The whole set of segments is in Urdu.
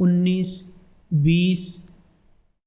19, 20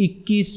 21।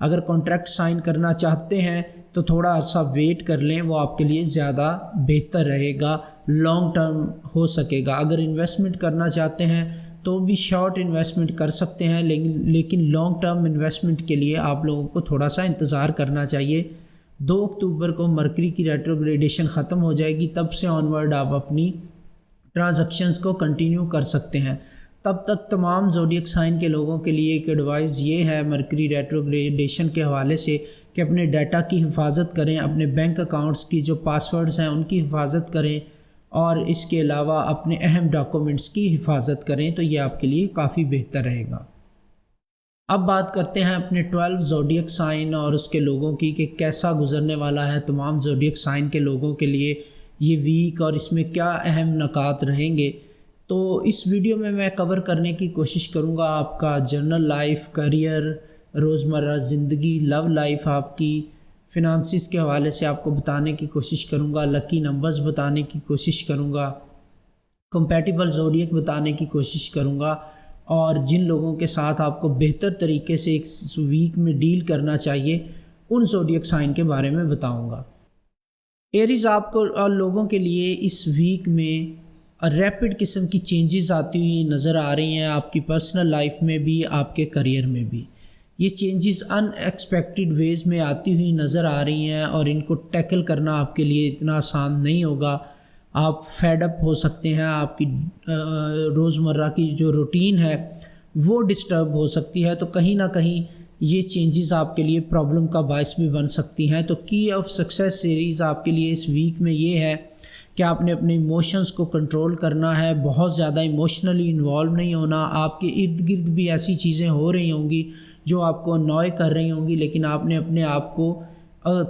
اگر کانٹریکٹ سائن کرنا چاہتے ہیں تو تھوڑا عرصہ ویٹ کر لیں، وہ آپ کے لیے زیادہ بہتر رہے گا، لانگ ٹرم ہو سکے گا۔ اگر انویسٹمنٹ کرنا چاہتے ہیں تو بھی شارٹ انویسٹمنٹ کر سکتے ہیں، لیکن لانگ ٹرم انویسٹمنٹ کے لیے آپ لوگوں کو تھوڑا سا انتظار کرنا چاہیے۔ 2 اکتوبر کو مرکری کی ریٹروگریڈیشن ختم ہو جائے گی، تب سے آنورڈ آپ اپنی ٹرانزیکشنز کو کنٹینیو کر سکتے ہیں۔ تب تک تمام زوڈیک سائن کے لوگوں کے لیے ایک ایڈوائز یہ ہے مرکری ریٹروگریڈیشن کے حوالے سے کہ اپنے ڈیٹا کی حفاظت کریں، اپنے بینک اکاؤنٹس کی جو پاسورڈز ہیں ان کی حفاظت کریں، اور اس کے علاوہ اپنے اہم ڈاکومنٹس کی حفاظت کریں، تو یہ آپ کے لیے کافی بہتر رہے گا۔ اب بات کرتے ہیں اپنے 12 زوڈیک سائن اور اس کے لوگوں کی کہ کیسا گزرنے والا ہے تمام زوڈیک سائن کے لوگوں کے لیے یہ ویک، اور اس میں کیا اہم نکات رہیں گے۔ تو اس ویڈیو میں کور کرنے کی کوشش کروں گا آپ کا جنرل لائف، کریئر، روزمرہ زندگی، لو لائف، آپ کی فنانسز کے حوالے سے آپ کو بتانے کی کوشش کروں گا، لکی نمبرز بتانے کی کوشش کروں گا، کمپیٹیبل زوڈیک بتانے کی کوشش کروں گا، اور جن لوگوں کے ساتھ آپ کو بہتر طریقے سے ایک ویک میں ڈیل کرنا چاہیے ان زوڈیک سائن کے بارے میں بتاؤں گا۔ ایریز آپ کو اور لوگوں کے لیے اس ویک میں ریپڈ قسم کی چینجز آتی ہوئی نظر آ رہی ہیں، آپ کی پرسنل لائف میں بھی، آپ کے کریئر میں بھی۔ یہ چینجز ان ایکسپیکٹڈ ویز میں آتی ہوئی نظر آ رہی ہیں، اور ان کو ٹیکل کرنا آپ کے لیے اتنا آسان نہیں ہوگا۔ آپ فیڈ اپ ہو سکتے ہیں، آپ کی روزمرہ کی جو روٹین ہے وہ ڈسٹرب ہو سکتی ہے، تو کہیں نہ کہیں یہ چینجز آپ کے لیے پرابلم کا باعث بھی بن سکتی ہیں۔ تو کی آف سکسیس سیریز آپ کے لیے اس ویک میں یہ ہے کہ آپ نے اپنے ایموشنز کو کنٹرول کرنا ہے، بہت زیادہ ایموشنلی انوالو نہیں ہونا۔ آپ کے ارد گرد بھی ایسی چیزیں ہو رہی ہوں گی جو آپ کو انوائے کر رہی ہوں گی، لیکن آپ نے اپنے آپ کو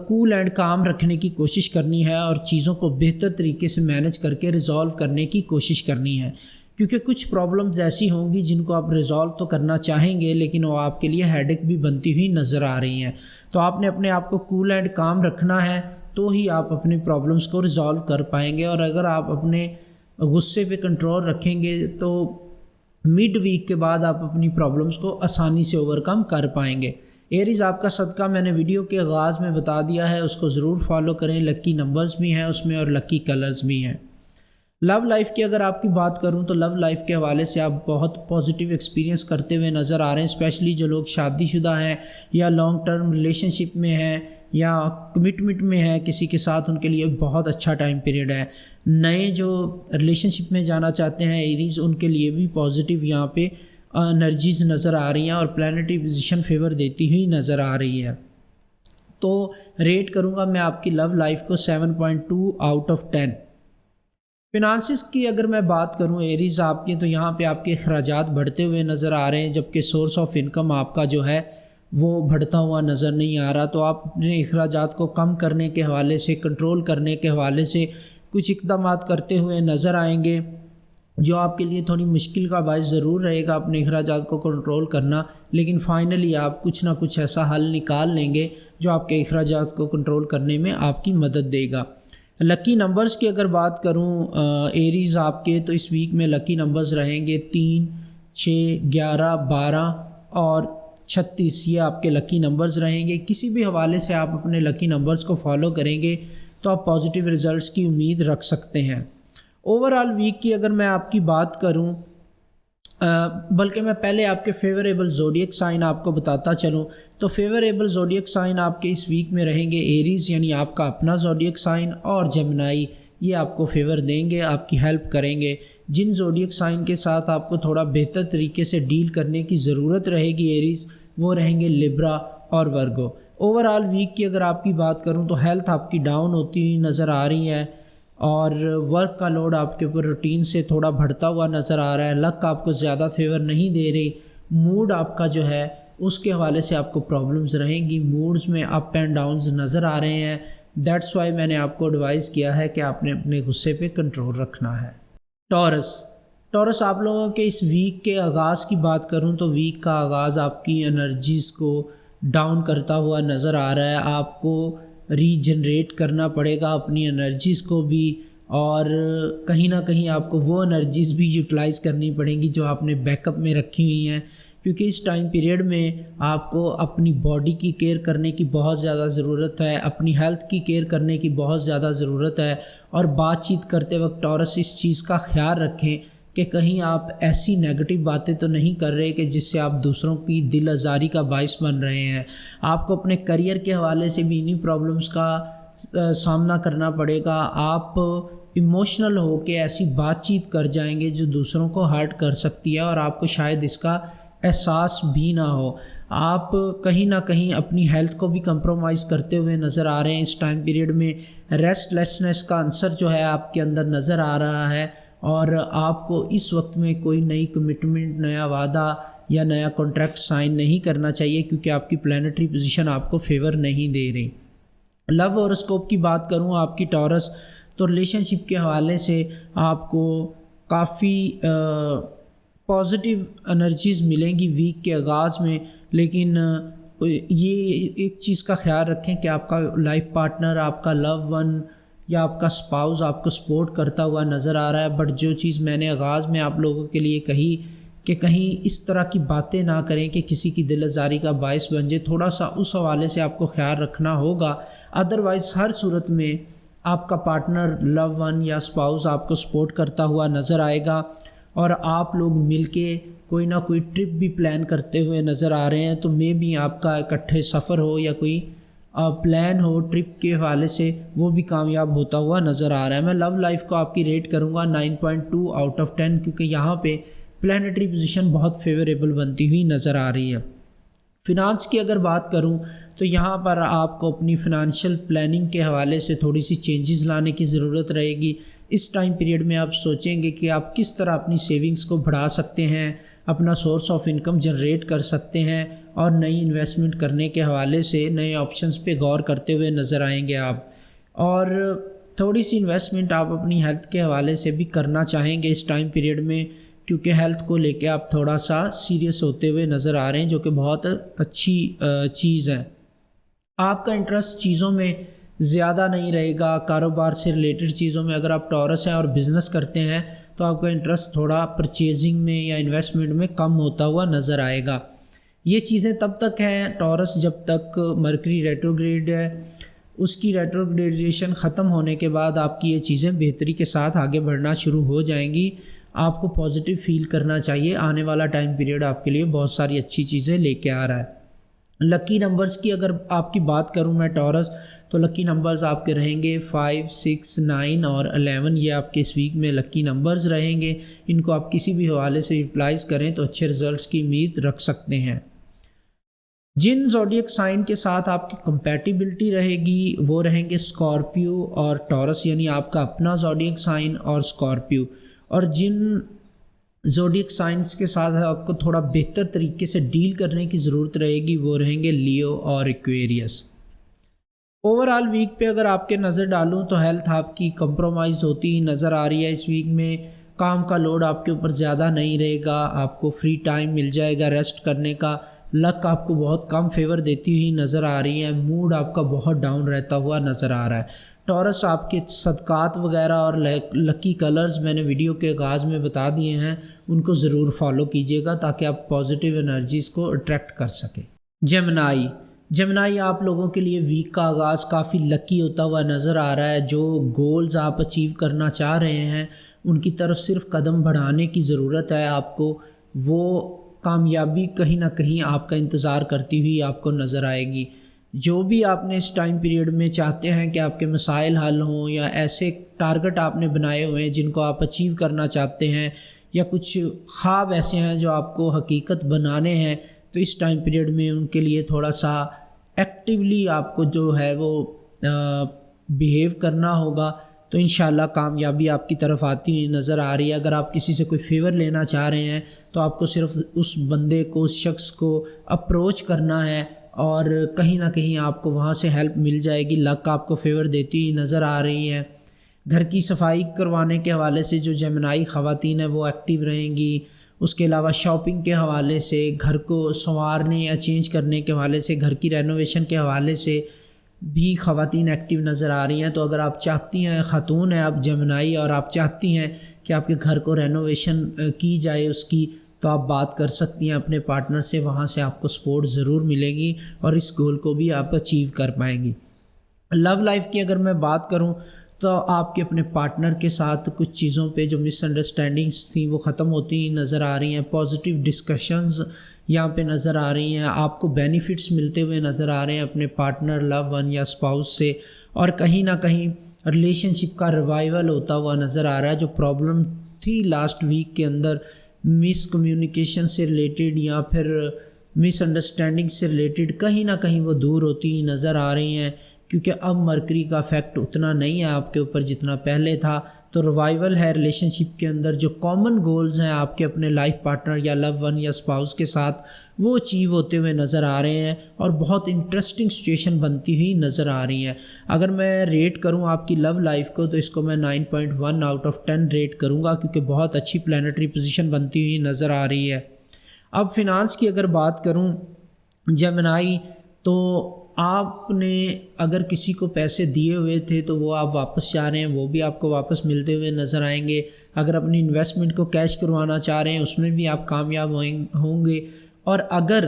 کول اینڈ کام رکھنے کی کوشش کرنی ہے، اور چیزوں کو بہتر طریقے سے مینیج کر کے ریزالو کرنے کی کوشش کرنی ہے، کیونکہ کچھ پرابلمز ایسی ہوں گی جن کو آپ ریزالو تو کرنا چاہیں گے، لیکن وہ آپ کے لیے ہیڈک بھی بنتی ہوئی نظر آ رہی ہیں۔ تو آپ نے اپنے آپ کو کول اینڈ کام رکھنا ہے، تو ہی آپ اپنے پرابلمس کو ریزالو کر پائیں گے، اور اگر آپ اپنے غصے پہ کنٹرول رکھیں گے تو مڈ ویک کے بعد آپ اپنی پرابلمس کو آسانی سے اوورکم کر پائیں گے۔ ایریز آپ کا صدقہ میں نے ویڈیو کے آغاز میں بتا دیا ہے، اس کو ضرور فالو کریں، لکی نمبرز بھی ہیں اس میں اور لکی کلرز بھی ہیں۔ لو لائف کی اگر آپ کی بات کروں تو لو لائف کے حوالے سے آپ بہت پازیٹیو ایکسپیرینس کرتے ہوئے نظر آ رہے ہیں، اسپیشلی جو لوگ شادی شدہ ہیں یا لانگ ٹرم ریلیشن شپ میں ہیں یا کمٹمنٹ میں ہے کسی کے ساتھ، ان کے لیے بہت اچھا ٹائم پیریڈ ہے۔ نئے جو ریلیشن شپ میں جانا چاہتے ہیں ایریز، ان کے لیے بھی پازیٹیو یہاں پہ انرجیز نظر آ رہی ہیں، اور پلانٹری پوزیشن فیور دیتی ہوئی نظر آ رہی ہے۔ تو ریٹ کروں گا میں آپ کی لو لائف کو 7.2 آؤٹ آف 10۔ فنانسز کی اگر میں بات کروں ایریز آپ کے، تو یہاں پہ آپ کے اخراجات بڑھتے ہوئے نظر آ رہے ہیں، جبکہ سورس آف انکم آپ کا جو ہے وہ بڑھتا ہوا نظر نہیں آ رہا۔ تو آپ اپنے اخراجات کو کم کرنے کے حوالے سے، کنٹرول کرنے کے حوالے سے کچھ اقدامات کرتے ہوئے نظر آئیں گے، جو آپ کے لیے تھوڑی مشکل کا باعث ضرور رہے گا اپنے اخراجات کو کنٹرول کرنا، لیکن فائنلی آپ کچھ نہ کچھ ایسا حل نکال لیں گے جو آپ کے اخراجات کو کنٹرول کرنے میں آپ کی مدد دے گا۔ لکی نمبرز کی اگر بات کروں ایریز آپ کے، تو اس ویک میں لکی نمبرز رہیں گے 3، 6، 11، 12 اور 36، یہ آپ کے لکی نمبرز رہیں گے۔ کسی بھی حوالے سے آپ اپنے لکی نمبرز کو فالو کریں گے تو آپ پازیٹیو ریزلٹس کی امید رکھ سکتے ہیں۔ اوورآل ویک کی اگر میں آپ کی بات کروں، بلکہ میں پہلے آپ کے فیوریبل زوڈیک سائن آپ کو بتاتا چلوں، تو فیوریبل زوڈیک سائن آپ کے اس ویک میں رہیں گے ایریز، یعنی آپ کا اپنا زوڈیک سائن، اور جیمنائی، یہ آپ کو فیور دیں گے، آپ کی ہیلپ کریں گے۔ جن زوڈیک سائن کے ساتھ آپ کو تھوڑا بہتر طریقے سے ڈیل کرنے کی ضرورت رہے گی ایریز، وہ رہیں گے لیبرا اور ورگو۔ اوورآل ویک کی اگر آپ کی بات کروں تو ہیلتھ آپ کی ڈاؤن ہوتی ہوئی نظر آ رہی ہے، اور ورک کا لوڈ آپ کے اوپر روٹین سے تھوڑا بڑھتا ہوا نظر آ رہا ہے، لک آپ کو زیادہ فیور نہیں دے رہی، موڈ آپ کا جو ہے اس کے حوالے سے آپ کو پرابلمز رہیں گی، موڈز میں اپ اینڈ ڈاؤنز نظر آ رہے ہیں۔ دیٹس وائی میں نے آپ کو ایڈوائز کیا ہے کہ آپ نے اپنے غصے پہ کنٹرول رکھنا ہے۔ ٹورس آپ لوگوں کے اس ویک کے آغاز کی بات کروں تو ویک کا آغاز آپ کی انرجیز کو ڈاؤن کرتا ہوا نظر آ رہا ہے، آپ کو ری جنریٹ کرنا پڑے گا اپنی انرجیز کو بھی، اور کہیں نہ کہیں آپ کو وہ انرجیز بھی یوٹیلائز کرنی پڑیں گی جو آپ نے بیک اپ میں رکھی ہوئی ہیں، کیونکہ اس ٹائم پیریڈ میں آپ کو اپنی باڈی کی کیئر کرنے کی بہت زیادہ ضرورت ہے، اپنی ہیلتھ کی کیئر کرنے کی بہت زیادہ ضرورت ہے، اور بات چیت کرتے وقت ٹورس اس چیز کا خیال رکھیں کہ کہیں آپ ایسی نیگیٹو باتیں تو نہیں کر رہے کہ جس سے آپ دوسروں کی دل آزاری کا باعث بن رہے ہیں۔ آپ کو اپنے کریئر کے حوالے سے بھی انہی پرابلمس کا سامنا کرنا پڑے گا۔ آپ ایموشنل ہو کے ایسی بات چیت کر جائیں گے جو دوسروں کو ہرٹ کر سکتی ہے اور آپ کو شاید اس کا احساس بھی نہ ہو۔ آپ کہیں نہ کہیں اپنی ہیلتھ کو بھی کمپرومائز کرتے ہوئے نظر آ رہے ہیں۔ اس ٹائم پیریڈ میں ریسٹ لیسنس کا عنصر جو ہے آپ کے اندر نظر آ رہا ہے، اور آپ کو اس وقت میں کوئی نئی کمٹمنٹ، نیا وعدہ یا نیا کانٹریکٹ سائن نہیں کرنا چاہیے، کیونکہ آپ کی پلانٹری پوزیشن آپ کو فیور نہیں دے رہی۔ لو ہوراسکوپ کی بات کروں آپ کی ٹورس، تو ریلیشن شپ کے حوالے سے آپ کو کافی پازیٹیو انرجیز ملیں گی ویک کے آغاز میں، لیکن یہ ایک چیز کا خیال رکھیں کہ آپ کا لائف پارٹنر، آپ کا لو ون یا آپ کا اسپاؤز آپ کو سپورٹ کرتا ہوا نظر آ رہا ہے۔ بٹ جو چیز میں نے آغاز میں آپ لوگوں کے لیے کہی کہ کہیں اس طرح کی باتیں نہ کریں کہ کسی کی دل آزاری کا باعث بن جائے، تھوڑا سا اس حوالے سے آپ کو خیال رکھنا ہوگا۔ ادروائز ہر صورت میں آپ کا پارٹنر، لو ون یا اسپاؤز آپ کو سپورٹ کرتا ہوا نظر آئے گا، اور آپ لوگ مل کے کوئی نہ کوئی ٹرپ بھی پلان کرتے ہوئے نظر آ رہے ہیں، تو میں بھی آپ کا اکٹھے سفر ہو یا کوئی پلان ہو ٹرپ کے حوالے سے، وہ بھی کامیاب ہوتا ہوا نظر آ رہا ہے۔ میں لو لائف کو آپ کی ریٹ کروں گا 9.2 آؤٹ آف 10، کیونکہ یہاں پہ پلانٹری پوزیشن بہت فیوریبل بنتی ہوئی نظر آ رہی ہے۔ فنانس کی اگر بات کروں تو یہاں پر آپ کو اپنی فنانشیل پلاننگ کے حوالے سے تھوڑی سی چینجز لانے کی ضرورت رہے گی۔ اس ٹائم پیریڈ میں آپ سوچیں گے کہ آپ کس طرح اپنی سیونگز کو بڑھا سکتے ہیں، اپنا سورس آف انکم جنریٹ کر سکتے ہیں، اور نئی انویسٹمنٹ کرنے کے حوالے سے نئے آپشنز پہ غور کرتے ہوئے نظر آئیں گے آپ۔ اور تھوڑی سی انویسٹمنٹ آپ اپنی ہیلتھ کے حوالے سے بھی کرنا چاہیں گے اس ٹائم پیریڈ میں، کیونکہ ہیلتھ کو لے کے آپ تھوڑا سا سیریس ہوتے ہوئے نظر آ رہے ہیں، جو کہ بہت اچھی چیز ہے۔ آپ کا انٹرسٹ چیزوں میں زیادہ نہیں رہے گا، کاروبار سے ریلیٹڈ چیزوں میں۔ اگر آپ ٹورس ہیں اور بزنس کرتے ہیں تو آپ کا انٹرسٹ تھوڑا پرچیزنگ میں یا انویسٹمنٹ میں کم ہوتا ہوا نظر آئے گا۔ یہ چیزیں تب تک ہیں ٹورس جب تک مرکری ریٹروگریڈ ہے، اس کی ریٹروگریڈیشن ختم ہونے کے بعد آپ کی یہ چیزیں بہتری کے ساتھ آگے بڑھنا شروع ہو جائیں گی۔ آپ کو پازیٹیو فیل کرنا چاہیے، آنے والا ٹائم پیریڈ آپ کے لیے بہت ساری اچھی چیزیں لے کے آ رہا ہے۔ لکی نمبرز کی اگر آپ کی بات کروں میں ٹورس، تو لکی نمبرز آپ کے رہیں گے 5، 6، 9 اور 11۔ یہ آپ کے اس ویک میں لکی نمبرز رہیں گے، ان کو آپ کسی بھی حوالے سے یوٹیلائز کریں تو اچھے رزلٹس کی امید رکھ سکتے ہیں۔ جن زوڈیک سائن کے ساتھ آپ کی کمپیٹیبلٹی رہے گی وہ رہیں گے اسکارپیو اور ٹورس، یعنی آپ کا اپنا زوڈیک سائن اور اسکارپیو۔ اور جن زوڈیک سائنس کے ساتھ آپ کو تھوڑا بہتر طریقے سے ڈیل کرنے کی ضرورت رہے گی وہ رہیں گے لیو اور ایکویریس۔ اوورآل ویک پہ اگر آپ کے نظر ڈالوں تو ہیلتھ آپ کی کمپرومائز ہوتی نظر آ رہی ہے۔ اس ویک میں کام کا لوڈ آپ کے اوپر زیادہ نہیں رہے گا، آپ کو فری ٹائم مل جائے گا ریسٹ کرنے کا۔ لک آپ کو بہت کم فیور دیتی ہوئی نظر آ رہی ہے، موڈ آپ کا بہت ڈاؤن رہتا ہوا نظر آ رہا ہے۔ ٹورس آپ کے صدقات وغیرہ اور لکی کلرز میں نے ویڈیو کے آغاز میں بتا دیے ہیں، ان کو ضرور فالو کیجیے گا تاکہ آپ پازیٹیو انرجیز کو اٹریکٹ کر سکیں۔ جیمنائی آپ لوگوں کے لیے ویک کا آغاز کافی لکی ہوتا ہوا نظر آ رہا ہے۔ جو گولز آپ اچیو کرنا چاہ رہے ہیں ان کی طرف صرف قدم بڑھانے کی ضرورت ہے آپ کو، وہ کامیابی کہیں نہ کہیں آپ کا انتظار کرتی ہوئی آپ کو نظر آئے گی۔ جو بھی آپ نے اس ٹائم پیریڈ میں چاہتے ہیں کہ آپ کے مسائل حل ہوں، یا ایسے ٹارگٹ آپ نے بنائے ہوئے ہیں جن کو آپ اچیو کرنا چاہتے ہیں، یا کچھ خواب ایسے ہیں جو آپ کو حقیقت بنانے ہیں، تو اس ٹائم پیریڈ میں ان کے لیے تھوڑا سا ایکٹیولی آپ کو جو ہے وہ بیہیو کرنا ہوگا، تو انشاءاللہ کامیابی آپ کی طرف آتی ہوئی نظر آ رہی ہے۔ اگر آپ کسی سے کوئی فیور لینا چاہ رہے ہیں تو آپ کو صرف اس بندے کو، اس شخص کو اپروچ کرنا ہے، اور کہیں نہ کہیں آپ کو وہاں سے ہیلپ مل جائے گی۔ لک آپ کو فیور دیتی ہوئی نظر آ رہی ہے۔ گھر کی صفائی کروانے کے حوالے سے جو جیمنائی خواتین ہیں وہ ایکٹیو رہیں گی۔ اس کے علاوہ شاپنگ کے حوالے سے، گھر کو سنوارنے یا چینج کرنے کے حوالے سے، گھر کی رینوویشن کے حوالے سے بھی خواتین ایکٹیو نظر آ رہی ہیں۔ تو اگر آپ چاہتی ہیں، خاتون ہیں آپ جیمنائی، اور آپ چاہتی ہیں کہ آپ کے گھر کو رینوویشن کی جائے اس کی، تو آپ بات کر سکتی ہیں اپنے پارٹنر سے، وہاں سے آپ کو سپورٹ ضرور ملے گی اور اس گول کو بھی آپ اچیو کر پائیں گی۔ لو لائف کی اگر میں بات کروں تو آپ کے اپنے پارٹنر کے ساتھ کچھ چیزوں پہ جو مس انڈرسٹینڈنگس تھیں وہ ختم ہوتی نظر آ رہی ہیں، پازیٹیو ڈسکشنز یہاں پہ نظر آ رہی ہیں، آپ کو بینیفٹس ملتے ہوئے نظر آ رہے ہیں اپنے پارٹنر، لو ون یا اسپاؤس سے، اور کہیں نہ کہیں ریلیشن شپ کا ریوائول ہوتا ہوا نظر آ رہا ہے۔ جو پرابلم تھی لاسٹ ویک کے اندر مس کمیونیکیشن سے ریلیٹڈ یا پھر مس انڈرسٹینڈنگ سے ریلیٹڈ، کہیں نہ کہیں وہ دور ہوتی نظر آ رہی ہیں، کیونکہ اب مرکری کا افیکٹ اتنا نہیں ہے آپ کے اوپر جتنا پہلے تھا۔ تو ریوائول ہے ریلیشن شپ کے اندر، جو کامن گولز ہیں آپ کے اپنے لائف پارٹنر یا لو ون یا اسپاؤس کے ساتھ وہ اچیو ہوتے ہوئے نظر آ رہے ہیں اور بہت انٹرسٹنگ سچویشن بنتی ہوئی نظر آ رہی ہے۔ اگر میں ریٹ کروں آپ کی لو لائف کو تو اس کو میں 9.1 آؤٹ آف 10 ریٹ کروں گا، کیونکہ بہت اچھی پلانٹری پوزیشن بنتی ہوئی نظر آ رہی ہے۔ اب فنانس کی اگر بات کروں جیمنائی، تو آپ نے اگر کسی کو پیسے دیے ہوئے تھے تو وہ آپ واپس چاہ رہے ہیں، وہ بھی آپ کو واپس ملتے ہوئے نظر آئیں گے۔ اگر اپنی انویسٹمنٹ کو کیش کروانا چاہ رہے ہیں اس میں بھی آپ کامیاب ہوں گے، اور اگر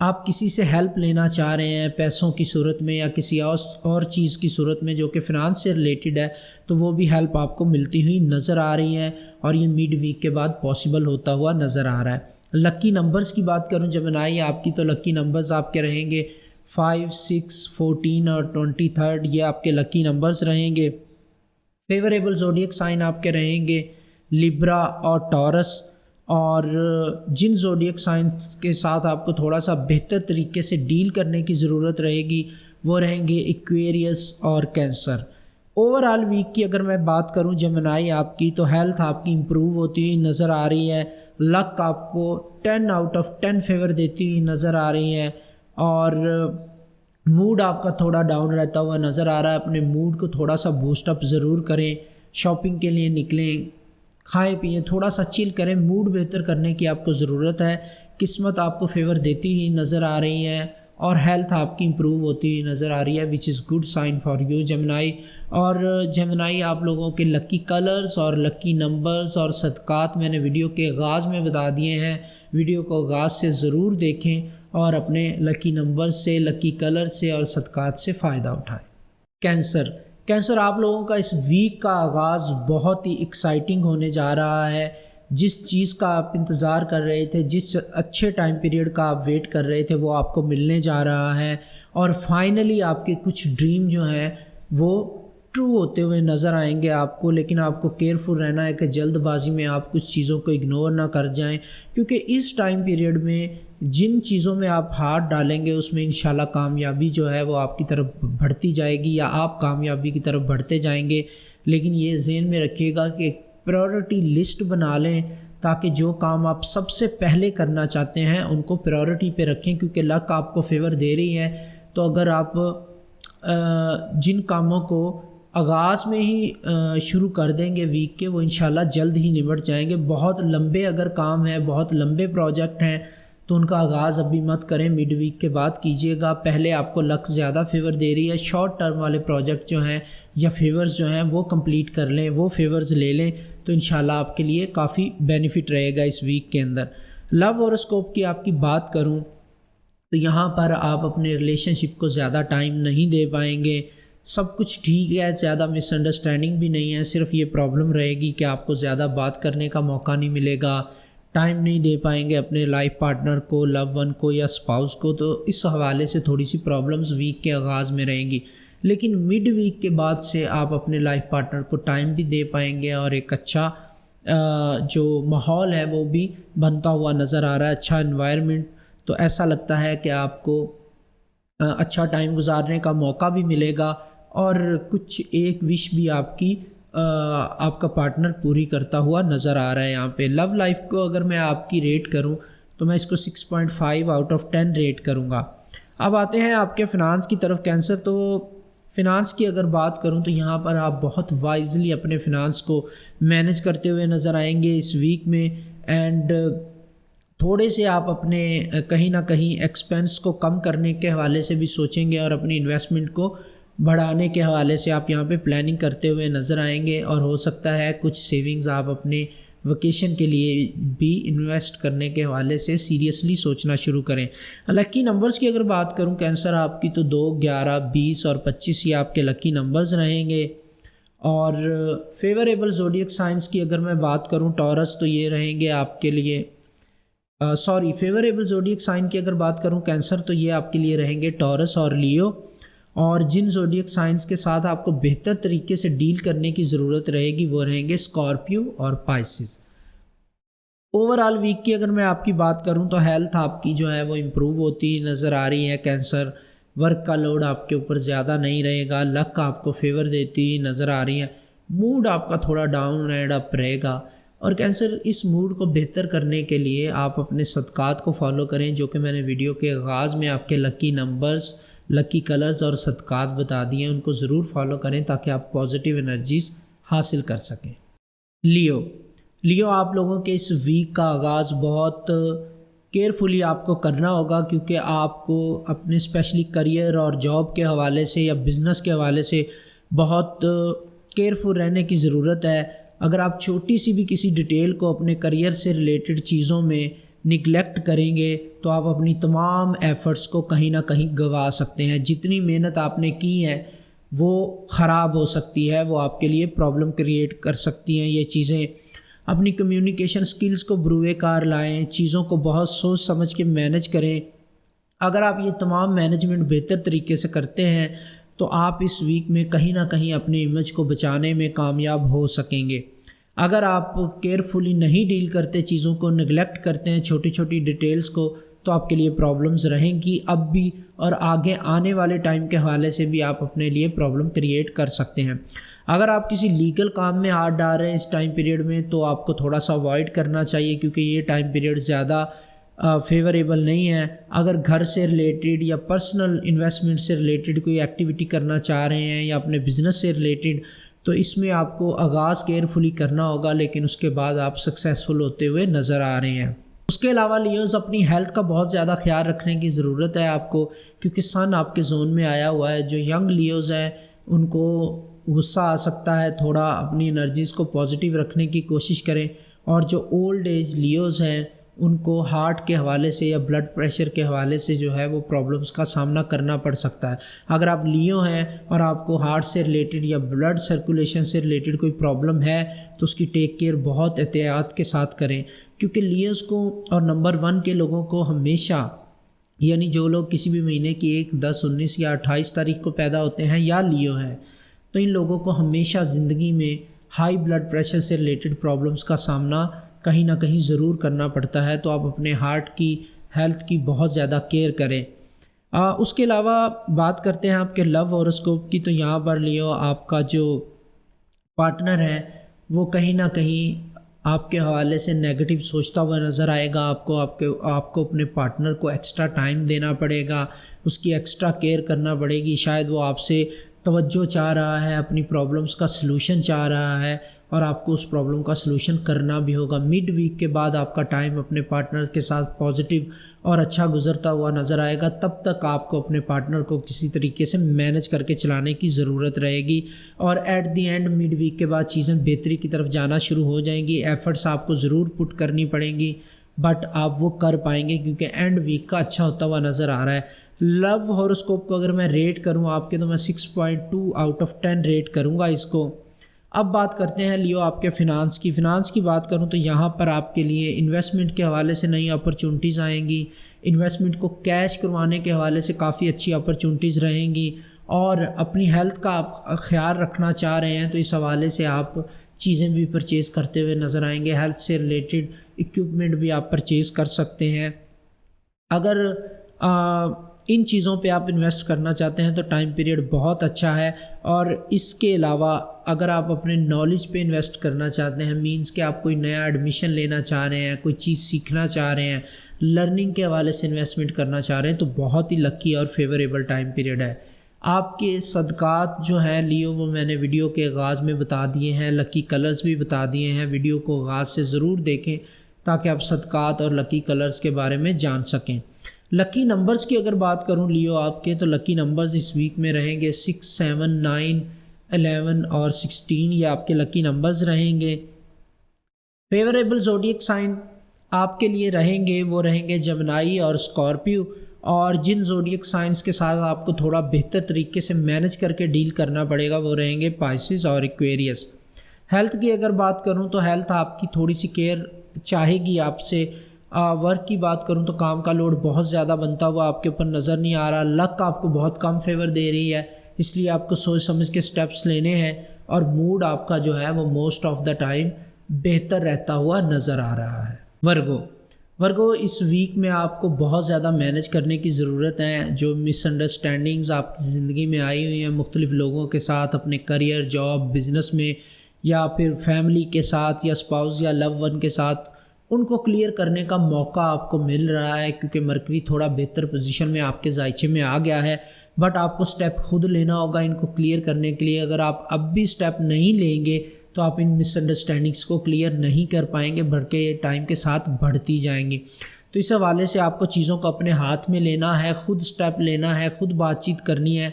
آپ کسی سے ہیلپ لینا چاہ رہے ہیں پیسوں کی صورت میں یا کسی اور چیز کی صورت میں جو کہ فنانس سے ریلیٹڈ ہے، تو وہ بھی ہیلپ آپ کو ملتی ہوئی نظر آ رہی ہے، اور یہ مڈ ویک کے بعد پاسبل ہوتا ہوا نظر آ رہا ہے۔ لکی نمبرز کی بات کروں جیمنائی آپ کی، تو لکی نمبرز آپ کے رہیں گے 5, 6, 14 اور 23، یہ آپ کے لکی نمبرز رہیں گے۔ فیوریبل زوڈیک سائن آپ کے رہیں گے لیبرا اور ٹورس، اور جن زوڈیک سائنس کے ساتھ آپ کو تھوڑا سا بہتر طریقے سے ڈیل کرنے کی ضرورت رہے گی وہ رہیں گے ایکویریس اور کینسر۔ اوورآل ویک کی اگر میں بات کروں جیمنائی آپ کی، تو ہیلتھ آپ کی امپروو ہوتی ہوئی نظر آ رہی ہے، لک آپ کو 10 آؤٹ آف 10 فیور دیتی ہوئی نظر آ رہی ہے، اور موڈ آپ کا تھوڑا ڈاؤن رہتا ہوا نظر آ رہا ہے۔ اپنے موڈ کو تھوڑا سا بوسٹ اپ ضرور کریں، شاپنگ کے لیے نکلیں، کھائیں پئیں، تھوڑا سا چل کریں، موڈ بہتر کرنے کی آپ کو ضرورت ہے۔ قسمت آپ کو فیور دیتی ہی نظر آ رہی ہے، اور ہیلتھ آپ کی امپروو ہوتی ہوئی نظر آ رہی ہے، which is good sign for you Gemini. اور جیمنائی آپ لوگوں کے لکی کلرز اور لکی نمبرز اور صدقات میں نے ویڈیو کے آغاز میں بتا دیے ہیں، ویڈیو کو آغاز سے ضرور دیکھیں اور اپنے لکی نمبر سے، لکی کلر سے اور صدقات سے فائدہ اٹھائیں۔ کینسر آپ لوگوں کا اس ویک کا آغاز بہت ہی ایکسائٹنگ ہونے جا رہا ہے۔ جس چیز کا آپ انتظار کر رہے تھے، جس اچھے ٹائم پیریڈ کا آپ ویٹ کر رہے تھے، وہ آپ کو ملنے جا رہا ہے، اور فائنلی آپ کے کچھ ڈریم جو ہیں وہ ٹرو ہوتے ہوئے نظر آئیں گے آپ کو۔ لیکن آپ کو کیئرفل رہنا ہے کہ جلد بازی میں آپ کچھ چیزوں کو اگنور نہ کر جائیں، کیونکہ اس ٹائم پیریڈ میں جن چیزوں میں آپ ہاتھ ڈالیں گے اس میں انشاءاللہ کامیابی جو ہے وہ آپ کی طرف بڑھتی جائے گی، یا آپ کامیابی کی طرف بڑھتے جائیں گے۔ لیکن یہ ذہن میں رکھیے گا کہ پریورٹی لسٹ بنا لیں، تاکہ جو کام آپ سب سے پہلے کرنا چاہتے ہیں ان کو پریورٹی پہ رکھیں، کیونکہ لک آپ کو فیور دے رہی ہے۔ تو اگر آپ جن کاموں کو آغاز میں ہی شروع کر دیں گے ویک کے، وہ انشاءاللہ جلد ہی نمٹ جائیں گے۔ بہت لمبے اگر کام ہیں، بہت لمبے پروجیکٹ ہیں، تو ان کا آغاز ابھی مت کریں، مڈ ویک کے بعد کیجیے گا۔ پہلے آپ کو لک زیادہ فیور دے رہی ہے، شارٹ ٹرم والے پروجیکٹ جو ہیں یا فیورز جو ہیں وہ کمپلیٹ کر لیں، وہ فیورز لے لیں، تو انشاءاللہ آپ کے لیے کافی بینیفٹ رہے گا اس ویک کے اندر۔ لو ہوراسکوپ کی آپ کی بات کروں تو یہاں پر آپ اپنے ریلیشن شپ کو زیادہ ٹائم نہیں دے پائیں گے، سب کچھ ٹھیک ہے، زیادہ مس انڈرسٹینڈنگ بھی نہیں ہے، صرف یہ پرابلم رہے گی کہ آپ کو زیادہ بات کرنے کا موقع نہیں ملے گا، ٹائم نہیں دے پائیں گے اپنے لائف پارٹنر کو، لو ون کو یا اسپاؤس کو، تو اس حوالے سے تھوڑی سی پرابلمز ویک کے آغاز میں رہیں گی۔ لیکن مڈ ویک کے بعد سے آپ اپنے لائف پارٹنر کو ٹائم بھی دے پائیں گے، اور ایک اچھا جو ماحول ہے وہ بھی بنتا ہوا نظر آ رہا ہے، اچھا انوائرمنٹ، تو ایسا لگتا ہے کہ آپ کو اچھا ٹائم گزارنے کا موقع بھی ملے گا، اور کچھ ایک وش بھی آپ کی آپ کا پارٹنر پوری کرتا ہوا نظر آ رہا ہے یہاں پہ۔ لو لائف کو اگر میں آپ کی ریٹ کروں تو میں اس کو 6.5 آؤٹ آف 10 ریٹ کروں گا۔ اب آتے ہیں آپ کے فنانس کی طرف کینسر، تو فنانس کی اگر بات کروں تو یہاں پر آپ بہت وائزلی اپنے فنانس کو مینج کرتے ہوئے نظر آئیں گے اس ویک میں، اینڈ تھوڑے سے آپ اپنے کہیں نہ کہیں ایکسپینس کو کم کرنے کے حوالے سے بھی سوچیں گے، اور اپنی انویسٹمنٹ کو بڑھانے کے حوالے سے آپ یہاں پہ پلاننگ کرتے ہوئے نظر آئیں گے، اور ہو سکتا ہے کچھ سیونگز آپ اپنے ویکیشن کے لیے بھی انویسٹ کرنے کے حوالے سے سیریسلی سوچنا شروع کریں۔ لکی نمبرز کی اگر بات کروں کینسر آپ کی، تو 2، 11، 20 اور 25 یہ آپ کے لکی نمبرز رہیں گے۔ اور فیوریبل زوڈیک سائنس کی اگر میں بات کروں ٹورس، تو یہ رہیں گے آپ کے لیے فیوریبل زوڈیک سائن کی اگر بات کروں کینسر، تو یہ آپ کے لیے رہیں گے ٹورس اور لیو۔ اور جن زوڈیک سائنس کے ساتھ آپ کو بہتر طریقے سے ڈیل کرنے کی ضرورت رہے گی وہ رہیں گے اسکارپیو اور پائسز۔ اوورآل ویک کی اگر میں آپ کی بات کروں تو ہیلتھ آپ کی جو ہے وہ امپروو ہوتی نظر آ رہی ہے کینسر، ورک کا لوڈ آپ کے اوپر زیادہ نہیں رہے گا، لک آپ کو فیور دیتی نظر آ رہی ہے، موڈ آپ کا تھوڑا ڈاؤن اینڈ اپ رہے گا۔ اور کینسر اس موڈ کو بہتر کرنے کے لیے آپ اپنے صدقات کو فالو کریں، جو کہ میں نے ویڈیو کے آغاز میں آپ کے لکی نمبرز، لکی کلرز اور صدقات بتا دیے، ان کو ضرور فالو کریں تاکہ آپ پازیٹیو انرجیز حاصل کر سکیں۔ لیو آپ لوگوں کے اس ویک کا آغاز بہت کیئرفلی آپ کو کرنا ہوگا، کیونکہ آپ کو اپنے اسپیشلی کریئر اور جاب کے حوالے سے یا بزنس کے حوالے سے بہت کیئرفل رہنے کی ضرورت ہے۔ اگر آپ چھوٹی سی بھی کسی ڈیٹیل کو اپنے کریئر سے ریلیٹڈ چیزوں میں نگلیکٹ کریں گے تو آپ اپنی تمام ایفرٹس کو کہیں نہ کہیں گنوا سکتے ہیں۔ جتنی محنت آپ نے کی ہے وہ خراب ہو سکتی ہے، وہ آپ کے لیے پرابلم کریٹ کر سکتی ہیں یہ چیزیں۔ اپنی کمیونیکیشن سکلز کو بروئے کار لائیں، چیزوں کو بہت سوچ سمجھ کے مینج کریں۔ اگر آپ یہ تمام مینجمنٹ بہتر طریقے سے کرتے ہیں تو آپ اس ویک میں کہیں نہ کہیں اپنے امیج کو بچانے میں کامیاب ہو سکیں گے۔ اگر آپ کیئرفلی نہیں ڈیل کرتے، چیزوں کو نگلیکٹ کرتے ہیں، چھوٹی چھوٹی ڈیٹیلز کو، تو آپ کے لیے پرابلمز رہیں گی اب بھی، اور آگے آنے والے ٹائم کے حوالے سے بھی آپ اپنے لیے پرابلم کریٹ کر سکتے ہیں۔ اگر آپ کسی لیگل کام میں ہاتھ ڈال رہے ہیں اس ٹائم پیریڈ میں تو آپ کو تھوڑا سا اوائڈ کرنا چاہیے، کیونکہ یہ ٹائم پیریڈ زیادہ فیوریبل نہیں ہے۔ اگر گھر سے ریلیٹڈ یا پرسنل انویسٹمنٹ سے ریلیٹڈ کوئی ایکٹیویٹی کرنا چاہ رہے ہیں یا اپنے بزنس سے ریلیٹڈ، تو اس میں آپ کو آغاز کیئرفلی کرنا ہوگا، لیکن اس کے بعد آپ سکسیزفل ہوتے ہوئے نظر آ رہے ہیں۔ اس کے علاوہ لیوز اپنی ہیلتھ کا بہت زیادہ خیال رکھنے کی ضرورت ہے آپ کو، کیونکہ سن آپ کے زون میں آیا ہوا ہے۔ جو ینگ لیوز ہیں ان کو غصہ آ سکتا ہے، تھوڑا اپنی انرجیز کو پازیٹیو رکھنے کی کوشش کریں، اور جو اولڈ ایج لیوز ہیں ان کو ہارٹ کے حوالے سے یا بلڈ پریشر کے حوالے سے جو ہے وہ پرابلمس کا سامنا کرنا پڑ سکتا ہے۔ اگر آپ لیو ہیں اور آپ کو ہارٹ سے ریلیٹڈ یا بلڈ سرکولیشن سے ریلیٹڈ کوئی پرابلم ہے تو اس کی ٹیک کیئر بہت احتیاط کے ساتھ کریں، کیونکہ لیوز کو اور نمبر 1 کے لوگوں کو ہمیشہ، یعنی جو لوگ کسی بھی مہینے کی 1، 10، 19 یا 28 تاریخ کو پیدا ہوتے ہیں یا لیو ہیں، تو ان لوگوں کو ہمیشہ زندگی میں ہائی بلڈ پریشر سے ریلیٹڈ پرابلمس کا سامنا کہیں نہ کہیں ضرور کرنا پڑتا ہے۔ تو آپ اپنے ہارٹ کی ہیلتھ کی بہت زیادہ کیئر کریں۔ اس کے علاوہ بات کرتے ہیں آپ کے لو ہوراسکوپ کی، تو یہاں پر لیو آپ کا جو پارٹنر ہے وہ کہیں نہ کہیں آپ کے حوالے سے نیگیٹو سوچتا ہوا نظر آئے گا۔ آپ کو اپنے پارٹنر کو ایکسٹرا ٹائم دینا پڑے گا، اس کی ایکسٹرا کیئر کرنا پڑے گی۔ شاید وہ آپ سے توجہ چاہ رہا ہے، اپنی پرابلمس کا سلوشن چاہ رہا ہے، اور آپ کو اس پرابلم کا سلوشن کرنا بھی ہوگا۔ مڈ ویک کے بعد آپ کا ٹائم اپنے پارٹنر کے ساتھ پازیٹیو اور اچھا گزرتا ہوا نظر آئے گا۔ تب تک آپ کو اپنے پارٹنر کو کسی طریقے سے مینج کر کے چلانے کی ضرورت رہے گی، اور at the end mid week کے بعد چیزیں بہتری کی طرف جانا شروع ہو جائیں گی۔ ایفرٹس آپ کو ضرور پٹ کرنی پڑیں گی، بٹ آپ وہ کر پائیں گے کیونکہ اینڈ ویک کا اچھا ہوتا ہوا نظر آ رہا ہے۔ لو ہوراسکوپ کو اگر میں ریٹ کروں آپ کے، تو میں 6.2 آؤٹ آف 10 ریٹ کروں گا اس کو۔ اب بات کرتے ہیں لیو آپ کے فنانس کی بات کروں تو یہاں پر آپ کے لیے انویسٹمنٹ کے حوالے سے نئی اپرچونٹیز آئیں گی، انویسٹمنٹ کو کیش کروانے کے حوالے سے کافی اچھی اپرچونٹیز رہیں گی، اور اپنی ہیلتھ کا آپ خیال رکھنا چاہ رہے ہیں تو اس حوالے سے آپ چیزیں بھی پرچیز کرتے ہوئے نظر آئیں گے۔ ہیلتھ سے ریلیٹڈ ایکوپمنٹ بھی آپ پرچیز کر سکتے ہیں۔ اگر ان چیزوں پہ آپ انویسٹ کرنا چاہتے ہیں تو ٹائم پیریڈ بہت اچھا ہے۔ اور اس کے علاوہ اگر آپ اپنے نالج پہ انویسٹ کرنا چاہتے ہیں، مینس کہ آپ کوئی نیا ایڈمیشن لینا چاہ رہے ہیں، کوئی چیز سیکھنا چاہ رہے ہیں، لرننگ کے حوالے سے انویسٹمنٹ کرنا چاہ رہے ہیں، تو بہت ہی لکی اور فیوریبل ٹائم پیریڈ ہے۔ آپ کے صدقات جو ہیں لیو وہ میں نے ویڈیو کے آغاز میں بتا دیے ہیں، لکی کلرز بھی بتا دیے ہیں۔ ویڈیو کو آغاز سے ضرور دیکھیں تاکہ آپ صدقات اور لکی کلرز کے بارے میں جان سکیں۔ لکی نمبرز کی اگر بات کروں لیو آپ کے، تو لکی نمبرز اس ویک میں رہیں گے 6، 7، 9، 11 اور 16، یہ آپ کے لکی نمبرز رہیں گے۔ فیوریبل زوڈیک سائن آپ کے لیے رہیں گے وہ رہیں گے جمنائی اور اسکارپیو، اور جن زوڈیک سائنس کے ساتھ آپ کو تھوڑا بہتر طریقے سے مینج کر کے ڈیل کرنا پڑے گا وہ رہیں گے پائسز اور ایکویریس۔ ہیلتھ کی اگر بات کروں تو ہیلتھ آپ کی تھوڑی سی کیئر چاہے گی آپ سے۔ ورک کی بات کروں تو کام کا لوڈ بہت زیادہ بنتا ہوا آپ کے اوپر نظر نہیں آ رہا، لک آپ کو بہت کم فیور دے رہی ہے، اس لیے آپ کو سوچ سمجھ کے سٹیپس لینے ہیں، اور موڈ آپ کا جو ہے وہ موسٹ آف دا ٹائم بہتر رہتا ہوا نظر آ رہا ہے۔ ورگو اس ویک میں آپ کو بہت زیادہ مینج کرنے کی ضرورت ہے۔ جو مس انڈرسٹینڈنگز آپ کی زندگی میں آئی ہوئی ہیں مختلف لوگوں کے ساتھ، اپنے کریئر، جاب، بزنس میں، یا پھر فیملی کے ساتھ، یا اسپاؤس یا لو ون کے ساتھ، ان کو کلیئر کرنے کا موقع آپ کو مل رہا ہے، کیونکہ مرکری تھوڑا بہتر پوزیشن میں آپ کے ذائچے میں آ گیا ہے، بٹ آپ کو سٹیپ خود لینا ہوگا ان کو کلیئر کرنے کے لیے۔ اگر آپ اب بھی سٹیپ نہیں لیں گے تو آپ ان مس انڈرسٹینڈنگس کو کلیئر نہیں کر پائیں گے، بڑھ کے ٹائم کے ساتھ بڑھتی جائیں گی۔ تو اس حوالے سے آپ کو چیزوں کو اپنے ہاتھ میں لینا ہے، خود سٹیپ لینا ہے، خود بات چیت کرنی ہے۔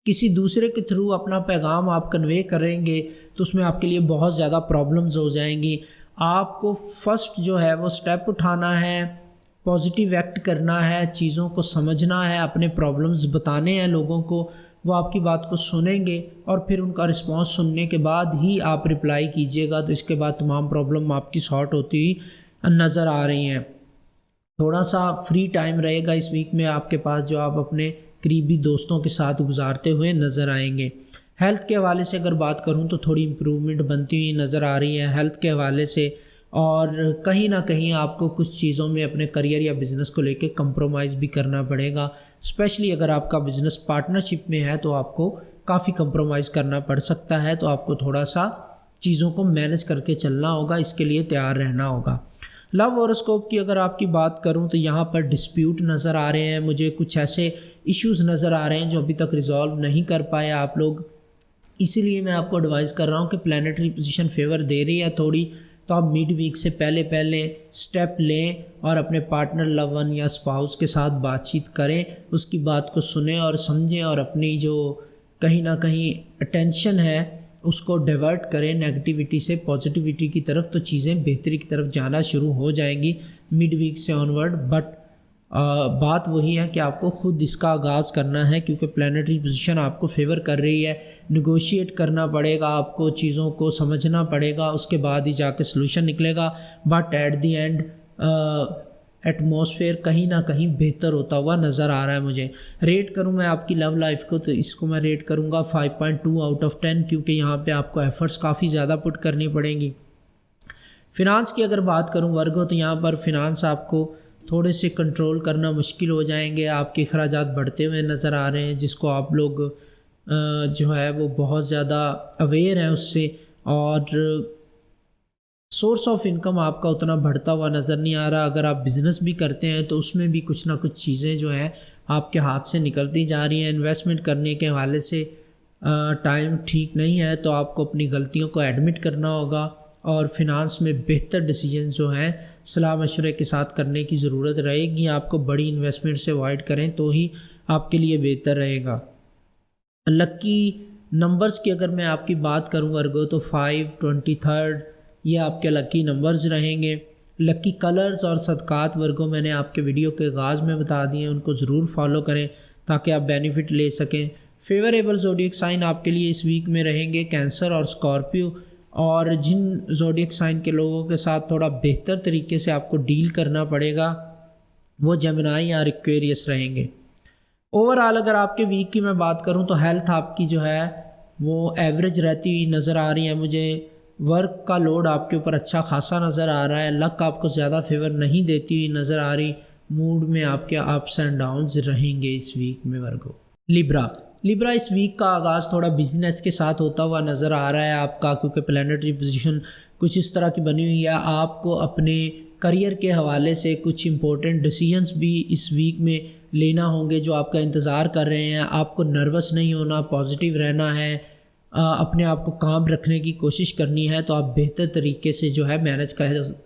کسی دوسرے کے تھرو اپنا پیغام آپ کنوے کریں گے تو اس میں آپ کے لیے بہت زیادہ پرابلمز ہو جائیں گی۔ آپ کو فرسٹ جو ہے وہ سٹیپ اٹھانا ہے، پازیٹیو ایکٹ کرنا ہے، چیزوں کو سمجھنا ہے، اپنے پرابلمز بتانے ہیں لوگوں کو، وہ آپ کی بات کو سنیں گے اور پھر ان کا رسپانس سننے کے بعد ہی آپ رپلائی کیجیے گا، تو اس کے بعد تمام پرابلم آپ کی سارٹ ہوتی ہوئی نظر آ رہی ہیں۔ تھوڑا سا فری ٹائم رہے گا اس ویک میں آپ کے پاس جو آپ اپنے قریبی دوستوں کے ساتھ گزارتے ہوئے نظر آئیں گے۔ ہیلتھ کے حوالے سے اگر بات کروں تو تھوڑی امپرومنٹ بنتی ہوئی نظر آ رہی ہے ہیلتھ کے حوالے سے، اور کہیں نہ کہیں آپ کو کچھ چیزوں میں اپنے کریئر یا بزنس کو لے کے کمپرومائز بھی کرنا پڑے گا، اسپیشلی اگر آپ کا بزنس پارٹنرشپ میں ہے تو آپ کو کافی کمپرومائز کرنا پڑ سکتا ہے، تو آپ کو تھوڑا سا چیزوں کو مینج کر کے چلنا ہوگا، اس کے لیے تیار رہنا ہوگا۔ لو ہاروسکوپ کی اگر آپ کی بات کروں تو یہاں پر ڈسپیوٹ نظر آ رہے ہیں، مجھے کچھ ایسے ایشوز نظر آ رہے ہیں جو ابھی تک ریزالو نہیں کر پائے آپ لوگ، اسی لیے میں آپ کو ایڈوائز کر رہا ہوں کہ پلانیٹری پوزیشن فیور دے رہی ہے تھوڑی، تو آپ مڈ ویک سے پہلے سٹیپ لیں اور اپنے پارٹنر، لو ون یا اسپاؤس کے ساتھ بات چیت کریں، اس کی بات کو سنیں اور سمجھیں، اور اپنی جو کہیں نہ کہیں اٹینشن ہے اس کو ڈیورٹ کریں نیگیٹیوٹی سے پازیٹیوٹی کی طرف، تو چیزیں بہتری کی طرف جانا شروع ہو جائیں گی مڈ ویک سے آنورڈ۔ بٹ بات وہی ہے کہ آپ کو خود اس کا آغاز کرنا ہے، کیونکہ پلانیٹری پوزیشن آپ کو فیور کر رہی ہے، نیگوشیٹ کرنا پڑے گا آپ کو، چیزوں کو سمجھنا پڑے گا، اس کے بعد ہی جا کے سلوشن نکلے گا۔ But at the end atmosphere کہیں نہ کہیں بہتر ہوتا ہوا نظر آ رہا ہے مجھے۔ ریٹ کروں میں آپ کی لو لائف کو تو اس کو میں ریٹ کروں گا 5.2 آؤٹ آف 10، کیونکہ یہاں پہ آپ کو ایفرٹس کافی زیادہ پٹ کرنی پڑیں گی۔ فنانس کی اگر بات کروں ورگو، تو یہاں پر فنانس آپ کو تھوڑے سے کنٹرول کرنا مشکل ہو جائیں گے، آپ کے اخراجات بڑھتے ہوئے نظر آ رہے ہیں، جس کو آپ لوگ جو ہے وہ بہت زیادہ اویئر ہیں اس سے، اور سورس آف انکم آپ کا اتنا بڑھتا ہوا نظر نہیں آ رہا۔ اگر آپ بزنس بھی کرتے ہیں تو اس میں بھی کچھ نہ کچھ چیزیں جو ہیں آپ کے ہاتھ سے نکلتی جا رہی ہیں۔ انویسٹمنٹ کرنے کے حوالے سے ٹائم ٹھیک نہیں ہے، تو آپ کو اپنی غلطیوں کو ایڈمٹ کرنا ہوگا، اور فنانس میں بہتر ڈیسیجنز جو ہیں صلاح مشورے کے ساتھ کرنے کی ضرورت رہے گی۔ آپ کو بڑی انویسٹمنٹ سے اوائڈ کریں تو ہی آپ کے لیے بہتر رہے گا۔ لکی نمبرز کی اگر میں آپ کی بات کروں ورگو، تو 5، 23 یہ آپ کے لکی نمبرز رہیں گے۔ لکی کلرز اور صدقات ورگو میں نے آپ کے ویڈیو کے آغاز میں بتا دیے، ان کو ضرور فالو کریں تاکہ آپ بینیفٹ لے سکیں۔ فیوریبل زوڈیک سائن آپ کے لیے اس ویک میں رہیں گے کینسر اور اسکارپیو، اور جن زوڈیک سائن کے لوگوں کے ساتھ تھوڑا بہتر طریقے سے آپ کو ڈیل کرنا پڑے گا وہ جیمنائی اور ایکویریس رہیں گے۔ اوورآل اگر آپ کے ویک کی میں بات کروں تو ہیلتھ آپ کی جو ہے وہ ایوریج رہتی ہوئی نظر آ رہی ہے مجھے، ورک کا لوڈ آپ کے اوپر اچھا خاصا نظر آ رہا ہے، لک آپ کو زیادہ فیور نہیں دیتی ہوئی نظر آ رہی، موڈ میں آپ کے اپس اینڈ ڈاؤنز رہیں گے اس ویک میں ورگو۔ لیبرا اس ویک کا آغاز تھوڑا بزنس کے ساتھ ہوتا ہوا نظر آ رہا ہے آپ کا، کیونکہ پلانیٹری پوزیشن کچھ اس طرح کی بنی ہوئی ہے۔ آپ کو اپنے کریئر کے حوالے سے کچھ امپورٹنٹ ڈیسیجنز بھی اس ویک میں لینا ہوں گے جو آپ کا انتظار کر رہے ہیں۔ آپ کو نروس نہیں ہونا، پازیٹیو رہنا ہے، اپنے آپ کو کام رکھنے کی کوشش کرنی ہے تو آپ بہتر طریقے سے جو ہے مینیج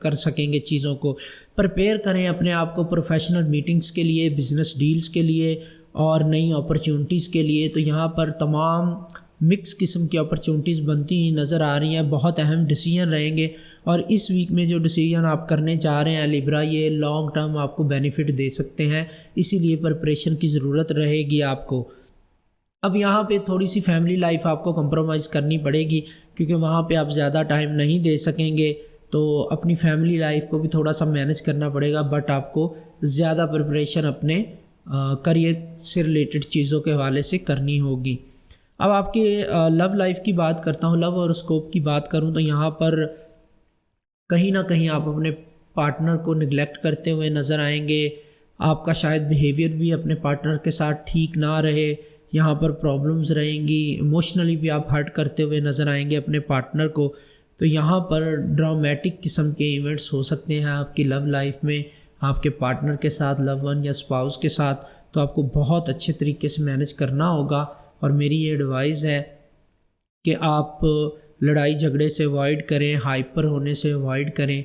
کر سکیں گے چیزوں کو. پریپیئر کریں اپنے آپ کو پروفیشنل میٹنگز کے لیے, بزنس ڈیلز کے لیے اور نئی اپرچونٹیز کے لیے. تو یہاں پر تمام مکس قسم کی اپرچونٹیز بنتی ہوئی نظر آ رہی ہیں. بہت اہم ڈیسیجن رہیں گے اور اس ویک میں جو ڈیسیجن آپ کرنے جا رہے ہیں لیبرا, یہ لانگ ٹرم آپ کو بینیفٹ دے سکتے ہیں, اسی لیے پریپریشن کی ضرورت رہے گی آپ کو. اب یہاں پہ تھوڑی سی فیملی لائف آپ کو کمپرومائز کرنی پڑے گی کیونکہ وہاں پہ آپ زیادہ ٹائم نہیں دے سکیں گے, تو اپنی فیملی لائف کو بھی تھوڑا سا مینیج کرنا پڑے گا. بٹ آپ کو زیادہ پریپریشن اپنے کریئر سے ریلیٹڈ چیزوں کے حوالے سے کرنی ہوگی. اب آپ کے لو لائف کی بات کرتا ہوں. لو ہاروسکوپ کی بات کروں تو یہاں پر کہیں نہ کہیں آپ اپنے پارٹنر کو نگلیکٹ کرتے ہوئے نظر آئیں گے. آپ کا شاید بیہیویئر بھی اپنے پارٹنر کے ساتھ ٹھیک نہ رہے, یہاں پر پرابلمز رہیں گی. ایموشنلی بھی آپ ہرٹ کرتے ہوئے نظر آئیں گے اپنے پارٹنر کو. تو یہاں پر ڈرامیٹک قسم کے ایونٹس ہو سکتے ہیں آپ کی لو لائف میں, آپ کے پارٹنر کے ساتھ, لو ون یا اسپاؤس کے ساتھ. تو آپ کو بہت اچھے طریقے سے مینیج کرنا ہوگا. اور میری یہ ایڈوائز ہے کہ آپ لڑائی جھگڑے سے اوائڈ کریں, ہائپر ہونے سے اوائڈ کریں,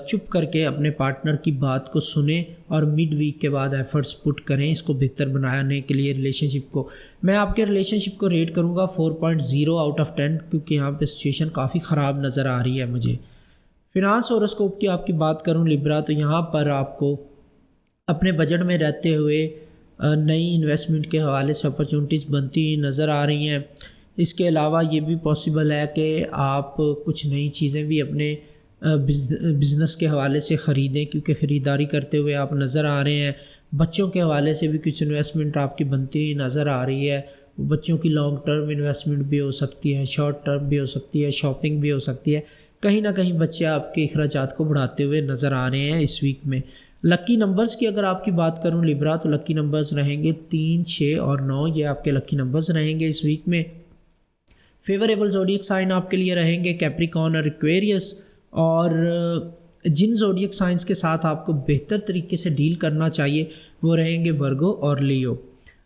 چپ کر کے اپنے پارٹنر کی بات کو سنیں اور مڈ ویک کے بعد ایفرٹس پٹ کریں اس کو بہتر بنانے کے لیے ریلیشن شپ کو. میں آپ کے ریلیشن شپ کو ریٹ کروں گا 4.0 آؤٹ آف 10 کیونکہ یہاں پہ سچویشن کافی خراب نظر آ رہی ہے مجھے. فنانس ہاروسکوپ کی آپ کی بات کروں لیبرا, تو یہاں پر آپ کو اپنے بجٹ میں رہتے ہوئے نئی انویسٹمنٹ کے حوالے سے اپرچونٹیز بنتی نظر آ رہی ہیں. اس کے علاوہ یہ بھی پاسبل ہے کہ آپ کچھ نئی چیزیں بھی اپنے بزنس کے حوالے سے خریدیں کیونکہ خریداری کرتے ہوئے آپ نظر آ رہے ہیں. بچوں کے حوالے سے بھی کچھ انویسٹمنٹ آپ کی بنتی ہوئی نظر آ رہی ہے. بچوں کی لانگ ٹرم انویسٹمنٹ بھی ہو سکتی ہے, شارٹ ٹرم بھی ہو سکتی ہے, شاپنگ بھی ہو سکتی ہے. کہیں نہ کہیں بچے آپ کے اخراجات کو بڑھاتے ہوئے نظر آ رہے ہیں اس ویک میں. لکی نمبرز کی اگر آپ کی بات کروں لیبرا, تو لکی نمبرز رہیں گے 3, 6 اور 9. یہ آپ کے لکی نمبرز رہیں گے اس ویک میں. فیوریبل زوڈیک سائن آپ کے لیے رہیں گے کیپریکارن اور ایکویریس. اور جن زوڈیک سائنس کے ساتھ آپ کو بہتر طریقے سے ڈیل کرنا چاہیے وہ رہیں گے ورگو اور لیو.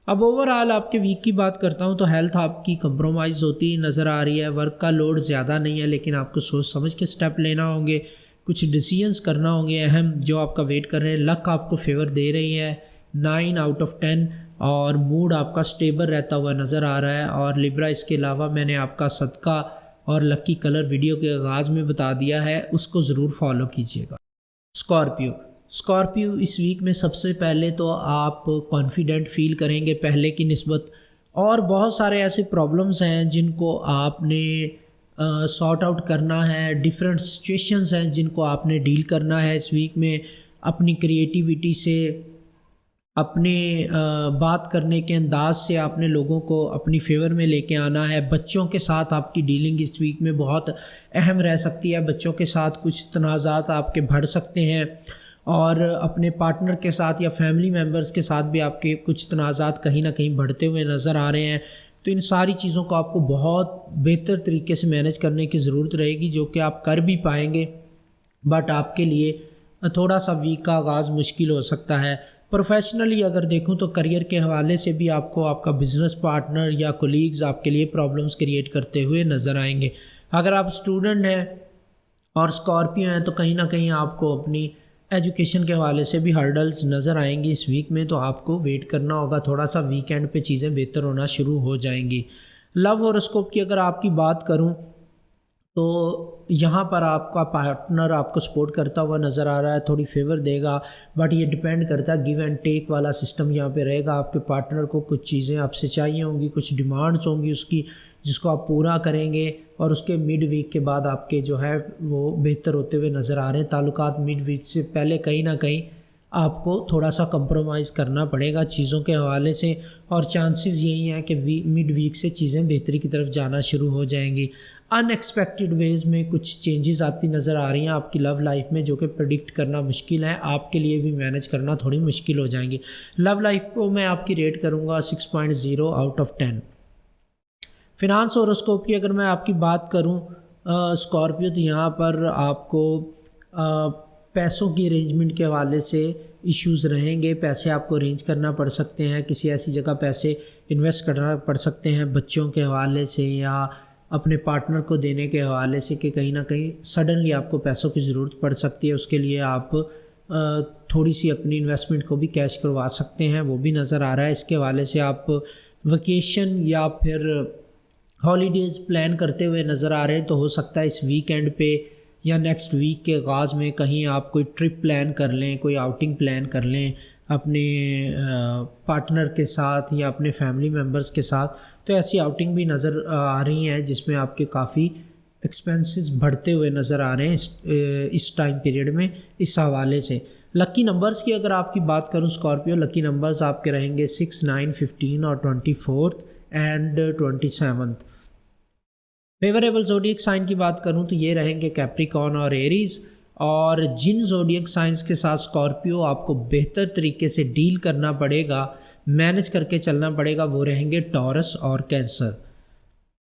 اب اوور آل آپ کے ویک کی بات کرتا ہوں تو ہیلتھ آپ کی کمپرومائز ہوتی نظر آ رہی ہے. ورک کا لوڈ زیادہ نہیں ہے لیکن آپ کو سوچ سمجھ کے سٹیپ لینا ہوں گے, کچھ ڈیسیجنز کرنا ہوں گے اہم جو آپ کا ویٹ کر رہے ہیں. لک آپ کو فیور دے رہی ہے 9 آؤٹ آف 10 اور موڈ آپ کا سٹیبل رہتا ہوا نظر آ رہا ہے. اور لیبرا اس کے علاوہ میں نے آپ کا صدقہ اور لکی کلر ویڈیو کے آغاز میں بتا دیا ہے, اس کو ضرور فالو کیجیے گا. اسکارپیو اس ویک میں سب سے پہلے تو آپ کانفیڈنٹ فیل کریں گے پہلے کی نسبت, اور بہت سارے ایسے پرابلمز ہیں جن کو آپ نے سارٹ آؤٹ کرنا ہے. ڈیفرنٹ سچویشنز ہیں جن کو آپ نے ڈیل کرنا ہے اس ویک میں. اپنی کریٹیوٹی سے, اپنے بات کرنے کے انداز سے آپ نے لوگوں کو اپنی فیور میں لے کے آنا ہے. بچوں کے ساتھ آپ کی ڈیلنگ اس ویک میں بہت اہم رہ سکتی ہے. بچوں کے ساتھ کچھ تنازعات آپ کے بڑھ سکتے ہیں اور اپنے پارٹنر کے ساتھ یا فیملی ممبرز کے ساتھ بھی آپ کے کچھ تنازعات کہیں نہ کہیں بڑھتے ہوئے نظر آ رہے ہیں. تو ان ساری چیزوں کو آپ کو بہت بہتر طریقے سے مینیج کرنے کی ضرورت رہے گی جو کہ آپ کر بھی پائیں گے. بٹ آپ کے لیے تھوڑا سا ویک کا آغاز مشکل ہو سکتا ہے. پروفیشنلی اگر دیکھوں تو کریئر کے حوالے سے بھی آپ کو آپ کا بزنس پارٹنر یا کولیگز آپ کے لیے پرابلمز کریٹ کرتے ہوئے نظر آئیں گے. اگر آپ اسٹوڈنٹ ہیں اور اسکارپیو ہیں تو کہیں نہ کہیں آپ کو اپنی ایجوکیشن کے حوالے سے بھی ہرڈلز نظر آئیں گی اس ویک میں, تو آپ کو ویٹ کرنا ہوگا. تھوڑا سا ویکینڈ پہ چیزیں بہتر ہونا شروع ہو جائیں گی. لو ہاروسکوپ کی اگر آپ کی بات کروں تو یہاں پر آپ کا پارٹنر آپ کو سپورٹ کرتا ہوا نظر آ رہا ہے, تھوڑی فیور دے گا. بٹ یہ ڈیپینڈ کرتا ہے, گیو اینڈ ٹیک والا سسٹم یہاں پہ رہے گا. آپ کے پارٹنر کو کچھ چیزیں آپ سے چاہیے ہوں گی, کچھ ڈیمانڈس ہوں گی اس کی جس کو آپ پورا کریں گے, اور اس کے مڈ ویک کے بعد آپ کے جو ہے وہ بہتر ہوتے ہوئے نظر آ رہے ہیں. تعلقات مڈ ویک سے پہلے کہیں نہ کہیں آپ کو تھوڑا سا کمپرومائز کرنا پڑے گا چیزوں کے حوالے سے, اور چانسز یہی ہیں کہ مڈ ویک سے چیزیں بہتری کی طرف جانا شروع ہو جائیں گی. ان ایکسپیکٹڈ ویز میں کچھ چینجز آتی نظر آ رہی ہیں آپ کی لو لائف میں جو کہ پریڈکٹ کرنا مشکل ہے, آپ کے لیے بھی مینیج کرنا تھوڑی مشکل ہو جائیں گی. لو لائف کو میں آپ کی ریٹ کروں گا 6.0 آؤٹ آف 10. فنانس ہاروسکوپ کی اگر میں آپ کی بات کروں اسکارپیو, تو یہاں پر آپ کو پیسوں کی ارینجمنٹ کے حوالے سے ایشوز رہیں گے. پیسے آپ کو ارینج کرنا پڑ سکتے ہیں, کسی ایسی جگہ پیسے انویسٹ کرنا پڑ سکتے ہیں بچوں کے حوالے سے یا اپنے پارٹنر کو دینے کے حوالے سے کہ کہیں نہ کہیں سڈنلی آپ کو پیسوں کی ضرورت پڑ سکتی ہے. اس کے لیے آپ تھوڑی سی اپنی انویسٹمنٹ کو بھی کیش کروا سکتے ہیں, وہ بھی نظر آ رہا ہے. اس کے حوالے سے آپ ویکیشن یا پھر ہالیڈیز پلان کرتے ہوئے نظر آ رہے ہیں, تو ہو سکتا ہے اس ویک اینڈ پہ یا نیکسٹ ویک کے آغاز میں کہیں آپ کوئی ٹرپ پلان کر لیں, کوئی آؤٹنگ پلان کر لیں اپنے پارٹنر کے ساتھ یا اپنے فیملی ممبرس کے ساتھ. تو ایسی آؤٹنگ بھی نظر آ رہی ہیں جس میں آپ کے کافی ایکسپینسز بڑھتے ہوئے نظر آ رہے ہیں اس ٹائم پیریڈ میں. اس حوالے سے لکی نمبرز کی اگر آپ کی بات کروں اسکارپیو, لکی نمبرز آپ کے رہیں گے 6, 9, 15 اور 24 اینڈ 27. فیوریبل زوڈیک سائن کی بات کروں تو یہ رہیں گے کیپریکارن اور ایریز, اور جن زوڈیک سائنس کے ساتھ اسکارپیو آپ کو بہتر طریقے سے ڈیل کرنا پڑے گا, مینج کر کے چلنا پڑے گا, وہ رہیں گے ٹورس اور کینسر.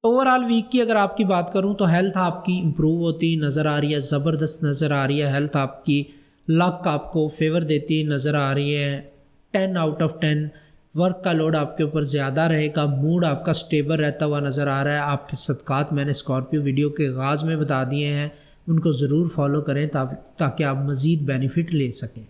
اوور آل ویک کی اگر آپ کی بات کروں تو ہیلتھ آپ کی امپروو ہوتی نظر آ رہی ہے, زبردست نظر آ رہی ہے. ہیلتھ آپ کی لک آپ کو فیور دیتی نظر آ رہی ہے 10 آؤٹ آف 10. ورک کا لوڈ آپ کے اوپر زیادہ رہے گا, موڈ آپ کا سٹیبل رہتا ہوا نظر آ رہا ہے. آپ کے صدقات میں نے اسکارپیو ویڈیو کے آغاز میں بتا دیے ہیں, ان کو ضرور فالو کریں تاکہ آپ مزید بینیفٹ لے سکیں.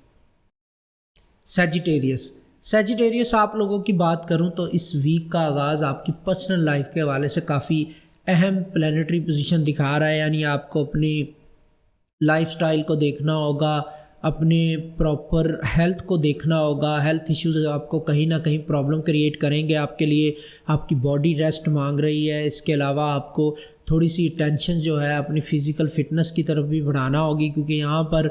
سیجیٹیریس آپ لوگوں کی بات کروں تو اس ویک کا آغاز آپ کی پرسنل لائف کے حوالے سے کافی اہم پلانیٹری پوزیشن دکھا رہا ہے. یعنی آپ کو اپنی لائف سٹائل کو دیکھنا ہوگا, اپنے پراپر ہیلتھ کو دیکھنا ہوگا. ہیلتھ ایشوز آپ کو کہیں نہ کہیں پرابلم کریٹ کریں گے آپ کے لیے. آپ کی باڈی ریسٹ مانگ رہی ہے. اس کے علاوہ آپ کو تھوڑی سی ٹینشن جو ہے اپنی فزیکل فٹنس کی طرف بھی بڑھانا ہوگی, کیونکہ یہاں پر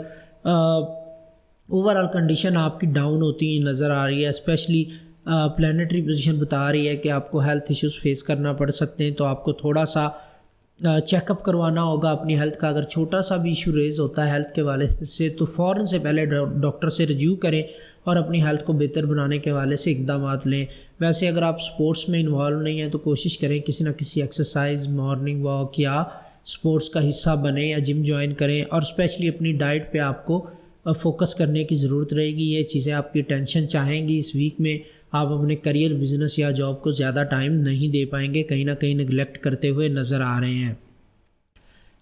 اوور آل کنڈیشن آپ کی ڈاؤن ہوتی نظر آ رہی ہے. اسپیشلی پلانیٹری پوزیشن بتا رہی ہے کہ آپ کو ہیلتھ ایشوز فیس کرنا پڑ سکتے ہیں, تو آپ کو تھوڑا سا چیک اپ کروانا ہوگا اپنی ہیلتھ کا. اگر چھوٹا سا بھی ایشو ریز ہوتا ہے ہیلتھ کے حوالے سے تو فوراً سے پہلے ڈاکٹر سے رجوع کریں اور اپنی ہیلتھ کو بہتر بنانے کے حوالے سے اقدامات لیں. ویسے اگر آپ سپورٹس میں انوالو نہیں ہیں تو کوشش کریں کسی نہ کسی ایکسرسائز, مارننگ واک یا سپورٹس کا حصہ بنیں یا جم جوائن کریں. اور اسپیشلی اپنی ڈائٹ پہ آپ کو فوکس کرنے کی ضرورت رہے گی. یہ چیزیں آپ کی ٹینشن چاہیں گی. اس ویک میں آپ اپنے کریئر, بزنس یا جاب کو زیادہ ٹائم نہیں دے پائیں گے, کہیں نہ کہیں نگلیکٹ کرتے ہوئے نظر آ رہے ہیں.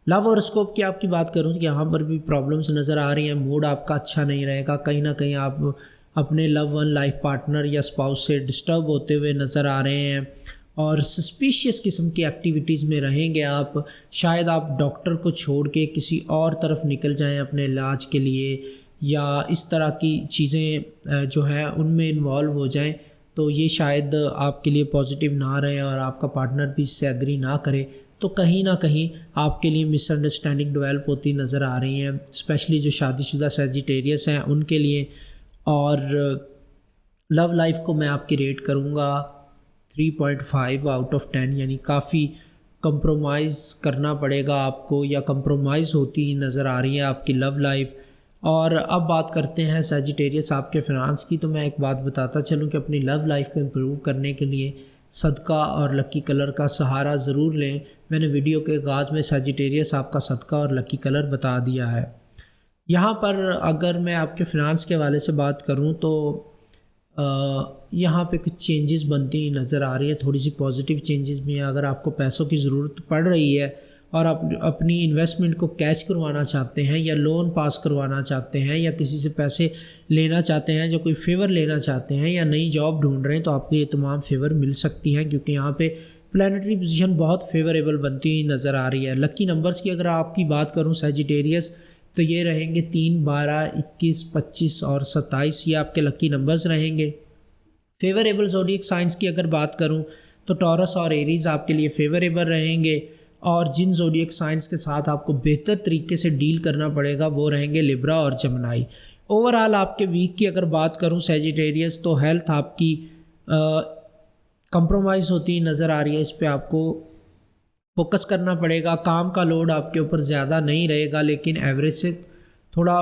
لو اور اسکوپ کی آپ کی بات کروں تو یہاں پر بھی پرابلمس نظر آ رہی ہیں. موڈ آپ کا اچھا نہیں رہے گا, کہیں نہ کہیں آپ اپنے لو ون لائف پارٹنر یا اسپاؤس سے ڈسٹرب ہوتے ہوئے نظر آ رہے ہیں, اور سسپیشیس قسم کی ایکٹیویٹیز میں رہیں گے آپ. شاید آپ ڈاکٹر کو چھوڑ کے کسی اور طرف نکل جائیں اپنے علاج کے لیے, یا اس طرح کی چیزیں جو ہیں ان میں انوالو ہو جائیں, تو یہ شاید آپ کے لیے پازیٹیو نہ رہے اور آپ کا پارٹنر بھی اس سے ایگری نہ کرے. تو کہیں نہ کہیں آپ کے لیے مس انڈرسٹینڈنگ ڈیولپ ہوتی نظر آ رہی ہیں, اسپیشلی جو شادی شدہ سیجیٹیریس ہیں ان کے لیے. اور لو لائف کو میں آپ کی ریٹ کروں گا 3.5 آؤٹ آف 10, یعنی کافی کمپرومائز کرنا پڑے گا آپ کو, یا کمپرومائز ہوتی نظر آ رہی ہے آپ کی لو لائف. اور اب بات کرتے ہیں سیجیٹیریس آپ کے فنانس کی. تو میں ایک بات بتاتا چلوں کہ اپنی لو لائف کو امپروو کرنے کے لیے صدقہ اور لکی کلر کا سہارا ضرور لیں. میں نے ویڈیو کے آغاز میں سیجیٹیریس آپ کا صدقہ اور لکی کلر بتا دیا ہے. یہاں پر اگر میں آپ کے فنانس کے حوالے سے بات کروں تو یہاں پہ کچھ چینجز بنتی نظر آ رہی ہے, تھوڑی سی پازیٹیو چینجز بھی ہیں. اگر آپ کو پیسوں کی ضرورت پڑ رہی ہے اور آپ اپنی انویسٹمنٹ کو کیش کروانا چاہتے ہیں, یا لون پاس کروانا چاہتے ہیں, یا کسی سے پیسے لینا چاہتے ہیں, جو کوئی فیور لینا چاہتے ہیں, یا نئی جاب ڈھونڈ رہے ہیں, تو آپ کو یہ تمام فیور مل سکتی ہیں, کیونکہ یہاں پہ پلانیٹری پوزیشن بہت فیوریبل بنتی ہوئی نظر آ رہی ہے. لکی نمبرز کی اگر آپ کی بات کروں سیجیٹیریس تو یہ رہیں گے 3, 12, 21, 25 اور 27. یہ آپ کے لکی نمبرز رہیں گے. فیوریبل زوڈیک سائنس کی اگر بات کروں تو ٹورس اور ایریز آپ کے لیے فیوریبل رہیں گے, اور جن زوڈیک سائنس کے ساتھ آپ کو بہتر طریقے سے ڈیل کرنا پڑے گا وہ رہیں گے لیبرا اور جمنائی. اوور آل آپ کے ویک کی اگر بات کروں سیجیٹیریس تو ہیلتھ آپ کی کمپرومائز ہوتی نظر آ رہی ہے, اس پہ آپ کو فوکس کرنا پڑے گا. کام کا لوڈ آپ کے اوپر زیادہ نہیں رہے گا, لیکن ایوریج سے تھوڑا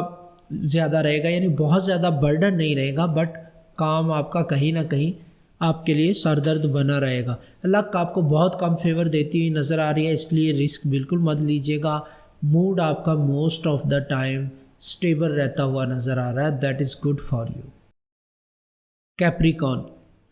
زیادہ رہے گا, یعنی بہت زیادہ برڈن نہیں رہے گا, بٹ کام آپ کا کہیں نہ کہیں آپ کے لیے سر درد بنا رہے گا. لک آپ کو بہت کم فیور دیتی ہوئی نظر آ رہی ہے, اس لیے رسک بالکل مت لیجیے گا. موڈ آپ کا most of the time stable رہتا ہوا نظر آ رہا ہے, that is good for you. Capricorn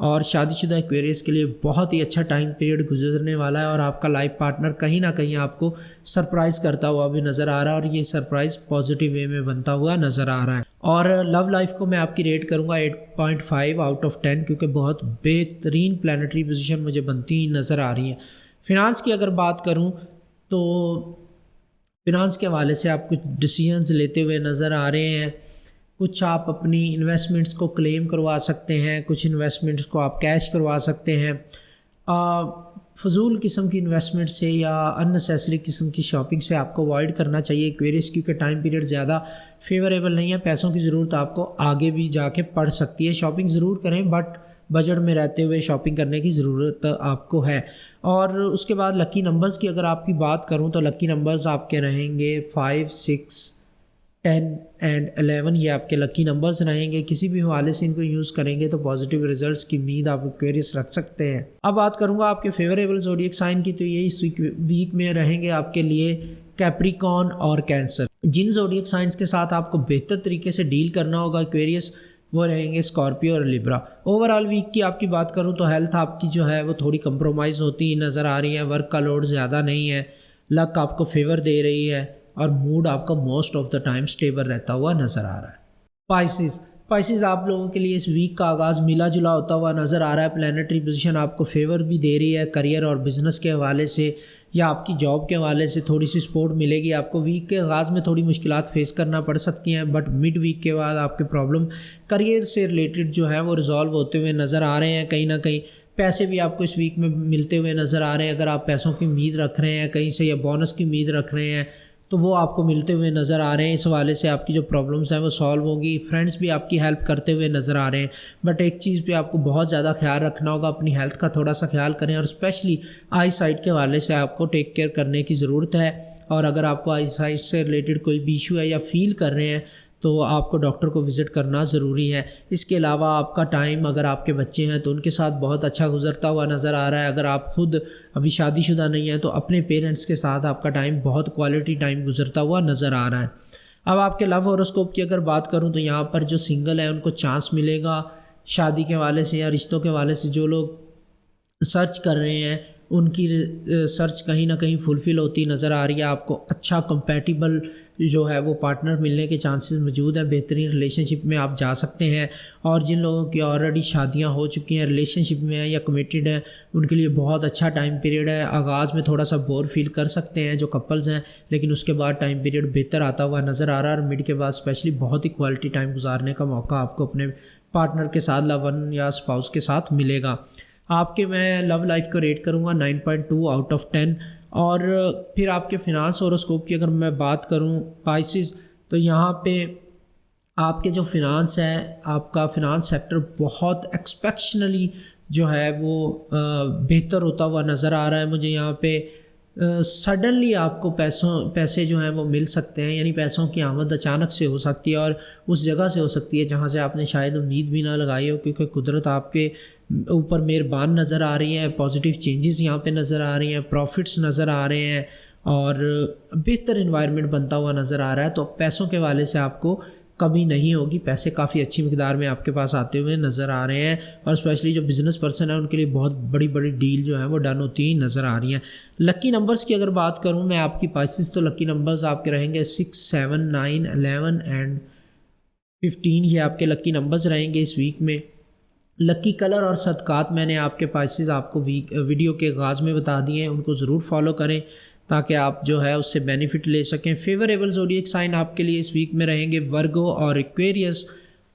اور شادی شدہ ایکویریس کے لیے بہت ہی اچھا ٹائم پیریڈ گزرنے والا ہے، اور آپ کا لائف پارٹنر کہیں نہ کہیں آپ کو سرپرائز کرتا ہوا بھی نظر آ رہا ہے، اور یہ سرپرائز پازیٹیو وے میں بنتا ہوا نظر آ رہا ہے۔ اور لو لائف کو میں آپ کی ریٹ کروں گا 8.5 آؤٹ آف 10، کیونکہ بہت بہترین پلانٹری پوزیشن مجھے بنتی نظر آ رہی ہے۔ فنانس کی اگر بات کروں تو فنانس کے حوالے سے آپ کچھ ڈیسیژنز لیتے ہوئے نظر آ رہے ہیں، کچھ آپ اپنی انویسٹمنٹس کو کلیم کروا سکتے ہیں، کچھ انویسٹمنٹس کو آپ کیش کروا سکتے ہیں۔ فضول قسم کی انویسٹمنٹ سے یا ان نیسیسری قسم کی شاپنگ سے آپ کو اوائڈ کرنا چاہیے ایکویریس، کیونکہ ٹائم پیریڈ زیادہ فیوریبل نہیں ہے، پیسوں کی ضرورت آپ کو آگے بھی جا کے پڑ سکتی ہے۔ شاپنگ ضرور کریں بٹ بجٹ میں رہتے ہوئے شاپنگ کرنے کی ضرورت آپ کو ہے۔ اور اس کے بعد لکی نمبرز کی اگر آپ کی بات کروں تو لکی نمبرز آپ کے رہیں گے 5، 6، 10 اینڈ 11، یہ آپ کے لکی نمبرز رہیں گے۔ کسی بھی حوالے سے ان کو یوز کریں گے تو پازیٹیو ریزلٹس کی امید آپ ایکویریس رکھ سکتے ہیں۔ اب بات کروں گا آپ کے فیوریبل زوڈیک سائن کی، تو یہ اس ویک میں رہیں گے آپ کے لیے کیپریکارن اور کینسر۔ جن زوڈیک سائنس کے ساتھ آپ کو بہتر طریقے سے ڈیل کرنا ہوگا ایکویریس، وہ رہیں گے اسکارپیو اور لیبرا۔ اوورآل ویک کی آپ کی بات کروں تو ہیلتھ آپ کی جو ہے وہ تھوڑی کمپرومائز ہوتی نظر آ رہی ہے، ورک کا لوڈ زیادہ نہیں ہے، لک آپ کو فیور دے رہی ہے، اور موڈ آپ کا most of the time stable رہتا ہوا نظر آ رہا ہے۔ پائسز آپ لوگوں کے لیے اس ویک کا آغاز ملا جلا ہوتا ہوا نظر آ رہا ہے۔ پلانیٹری پوزیشن آپ کو فیور بھی دے رہی ہے، کریئر اور بزنس کے حوالے سے یا آپ کی جاب کے حوالے سے تھوڑی سی سپورٹ ملے گی آپ کو۔ ویک کے آغاز میں تھوڑی مشکلات فیس کرنا پڑ سکتی ہیں، بٹ مڈ ویک کے بعد آپ کے پرابلم کریئر سے ریلیٹڈ جو ہے وہ ریزالو ہوتے ہوئے نظر آ رہے ہیں۔ کہیں نہ کہیں پیسے بھی آپ کو اس ویک میں ملتے ہوئے نظر آ رہے ہیں۔ اگر آپ پیسوں کی امید رکھ رہے ہیں کہیں سے یا بونس کی امید رکھ رہے ہیں تو وہ آپ کو ملتے ہوئے نظر آ رہے ہیں۔ اس حوالے سے آپ کی جو پرابلمس ہیں وہ سالو ہوں گی۔ فرینڈس بھی آپ کی ہیلپ کرتے ہوئے نظر آ رہے ہیں، بٹ ایک چیز پہ آپ کو بہت زیادہ خیال رکھنا ہوگا، اپنی ہیلتھ کا تھوڑا سا خیال کریں، اور اسپیشلی آئی سائٹ کے حوالے سے آپ کو ٹیک کیئر کرنے کی ضرورت ہے۔ اور اگر آپ کو آئی سائٹ سے ریلیٹڈ کوئی بھی ایشو ہے یا فیل کر رہے ہیں تو آپ کو ڈاکٹر کو وزٹ کرنا ضروری ہے۔ اس کے علاوہ آپ کا ٹائم، اگر آپ کے بچے ہیں تو ان کے ساتھ بہت اچھا گزرتا ہوا نظر آ رہا ہے۔ اگر آپ خود ابھی شادی شدہ نہیں ہیں تو اپنے پیرنٹس کے ساتھ آپ کا ٹائم بہت کوالٹی ٹائم گزرتا ہوا نظر آ رہا ہے۔ اب آپ کے لو ہاروسکوپ کی اگر بات کروں تو یہاں پر جو سنگل ہیں ان کو چانس ملے گا شادی کے حوالے سے یا رشتوں کے حوالے سے۔ جو لوگ سرچ کر رہے ہیں ان کی سرچ کہیں نہ کہیں فلفل ہوتی نظر آ رہی ہے۔ آپ کو اچھا کمپیٹیبل جو ہے وہ پارٹنر ملنے کے چانسز موجود ہیں، بہترین ریلیشن شپ میں آپ جا سکتے ہیں۔ اور جن لوگوں کی آلریڈی شادیاں ہو چکی ہیں، ریلیشن شپ میں ہیں یا کمیٹڈ ہیں، ان کے لیے بہت اچھا ٹائم پیریڈ ہے۔ آغاز میں تھوڑا سا بور فیل کر سکتے ہیں جو کپلز ہیں، لیکن اس کے بعد ٹائم پیریڈ بہتر آتا ہوا نظر آ رہا ہے، اور مڈ کے بعد اسپیشلی بہت ہی کوالٹی ٹائم گزارنے کا موقع آپ کو اپنے پارٹنر کے ساتھ، لو ون یا اسپاؤس کے ساتھ ملے گا۔ آپ کے میں لو لائف کو ریٹ کروں گا 9.2 آؤٹ آف 10۔ اور پھر آپ کے فنانس ہاروسکوپ کی اگر میں بات کروں پائسز، تو یہاں پہ آپ کے جو فنانس ہے، آپ کا فنانس سیکٹر بہت ایکسپیکشنلی جو ہے وہ بہتر ہوتا ہوا نظر آ رہا ہے مجھے۔ یہاں پہ سڈنلی آپ کو پیسے جو ہیں وہ مل سکتے ہیں، یعنی پیسوں کی آمد اچانک سے ہو سکتی ہے، اور اس جگہ سے ہو سکتی ہے جہاں سے آپ نے شاید امید بھی نہ لگائی ہو، کیونکہ قدرت آپ کے اوپر مہربان نظر آ رہی ہے۔ پازیٹیو چینجز یہاں پہ نظر آ رہی ہیں، پروفٹس نظر آ رہے ہیں، اور بہتر انوائرمنٹ بنتا ہوا نظر آ رہا ہے۔ تو پیسوں کے حوالے سے آپ کو کمی نہیں ہوگی، پیسے کافی اچھی مقدار میں آپ کے پاس آتے ہوئے نظر آ رہے ہیں، اور اسپیشلی جو بزنس پرسن ہیں ان کے لیے بہت بڑی بڑی ڈیل جو ہیں وہ ڈن ہوتی ہی نظر آ رہی ہیں۔ لکی نمبرز کی اگر بات کروں میں آپ کی پائسز، تو لکی نمبرز آپ کے رہیں گے 6، 7، 9، 11 اینڈ 15، یہ آپ کے لکی نمبرز رہیں گے اس ویک میں۔ لکی کلر اور صدقات میں نے آپ کے پائسز آپ کو ویڈیو کے آغاز میں بتا دیے ہیں، ان کو ضرور فالو کریں تاکہ آپ جو ہے اس سے بینیفٹ لے سکیں۔ فیوریبل زوڈیک سائن آپ کے لیے اس ویک میں رہیں گے ورگو اور ایکویریس،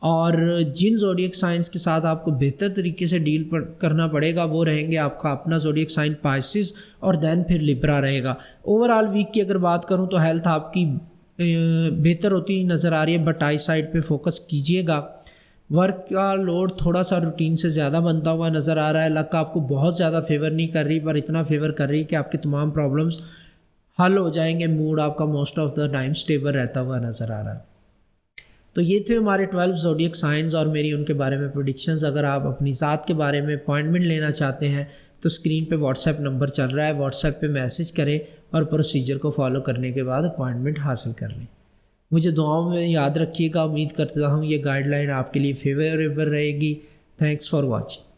اور جن زوڈیک سائنس کے ساتھ آپ کو بہتر طریقے سے ڈیل کرنا پڑے گا وہ رہیں گے آپ کا اپنا زوڈیک سائن پائسز، اور دین پھر لیبرا رہے گا۔ اوورآل ویک کی اگر بات کروں تو ہیلتھ آپ کی بہتر ہوتی نظر آ رہی ہے، بٹ آئی سائڈ پہ فوکس کیجیے گا۔ ورک کا لوڈ تھوڑا سا روٹین سے زیادہ بنتا ہوا نظر آ رہا ہے۔ لک آپ کو بہت زیادہ فیور نہیں کر رہی، پر اتنا فیور کر رہی کہ آپ کے تمام پرابلمس حل ہو جائیں گے۔ موڈ آپ کا most of the time stable رہتا ہوا نظر آ رہا ہے۔ تو یہ تھے ہمارے 12 زوڈیک سائنز اور میری ان کے بارے میں پریڈکشنز۔ اگر آپ اپنی ذات کے بارے میں اپوائنٹمنٹ لینا چاہتے ہیں تو اسکرین پہ واٹس ایپ نمبر چل رہا ہے، واٹس ایپ پہ میسج کریں اور پروسیجر کو فالو کرنے کے بعد اپوائنٹمنٹ حاصل کر لیں۔ مجھے دعاؤں میں یاد رکھیے گا، امید کرتا ہوں یہ گائیڈ لائن آپ کے لیے فیوریبل رہے گی۔ Thanks for watching.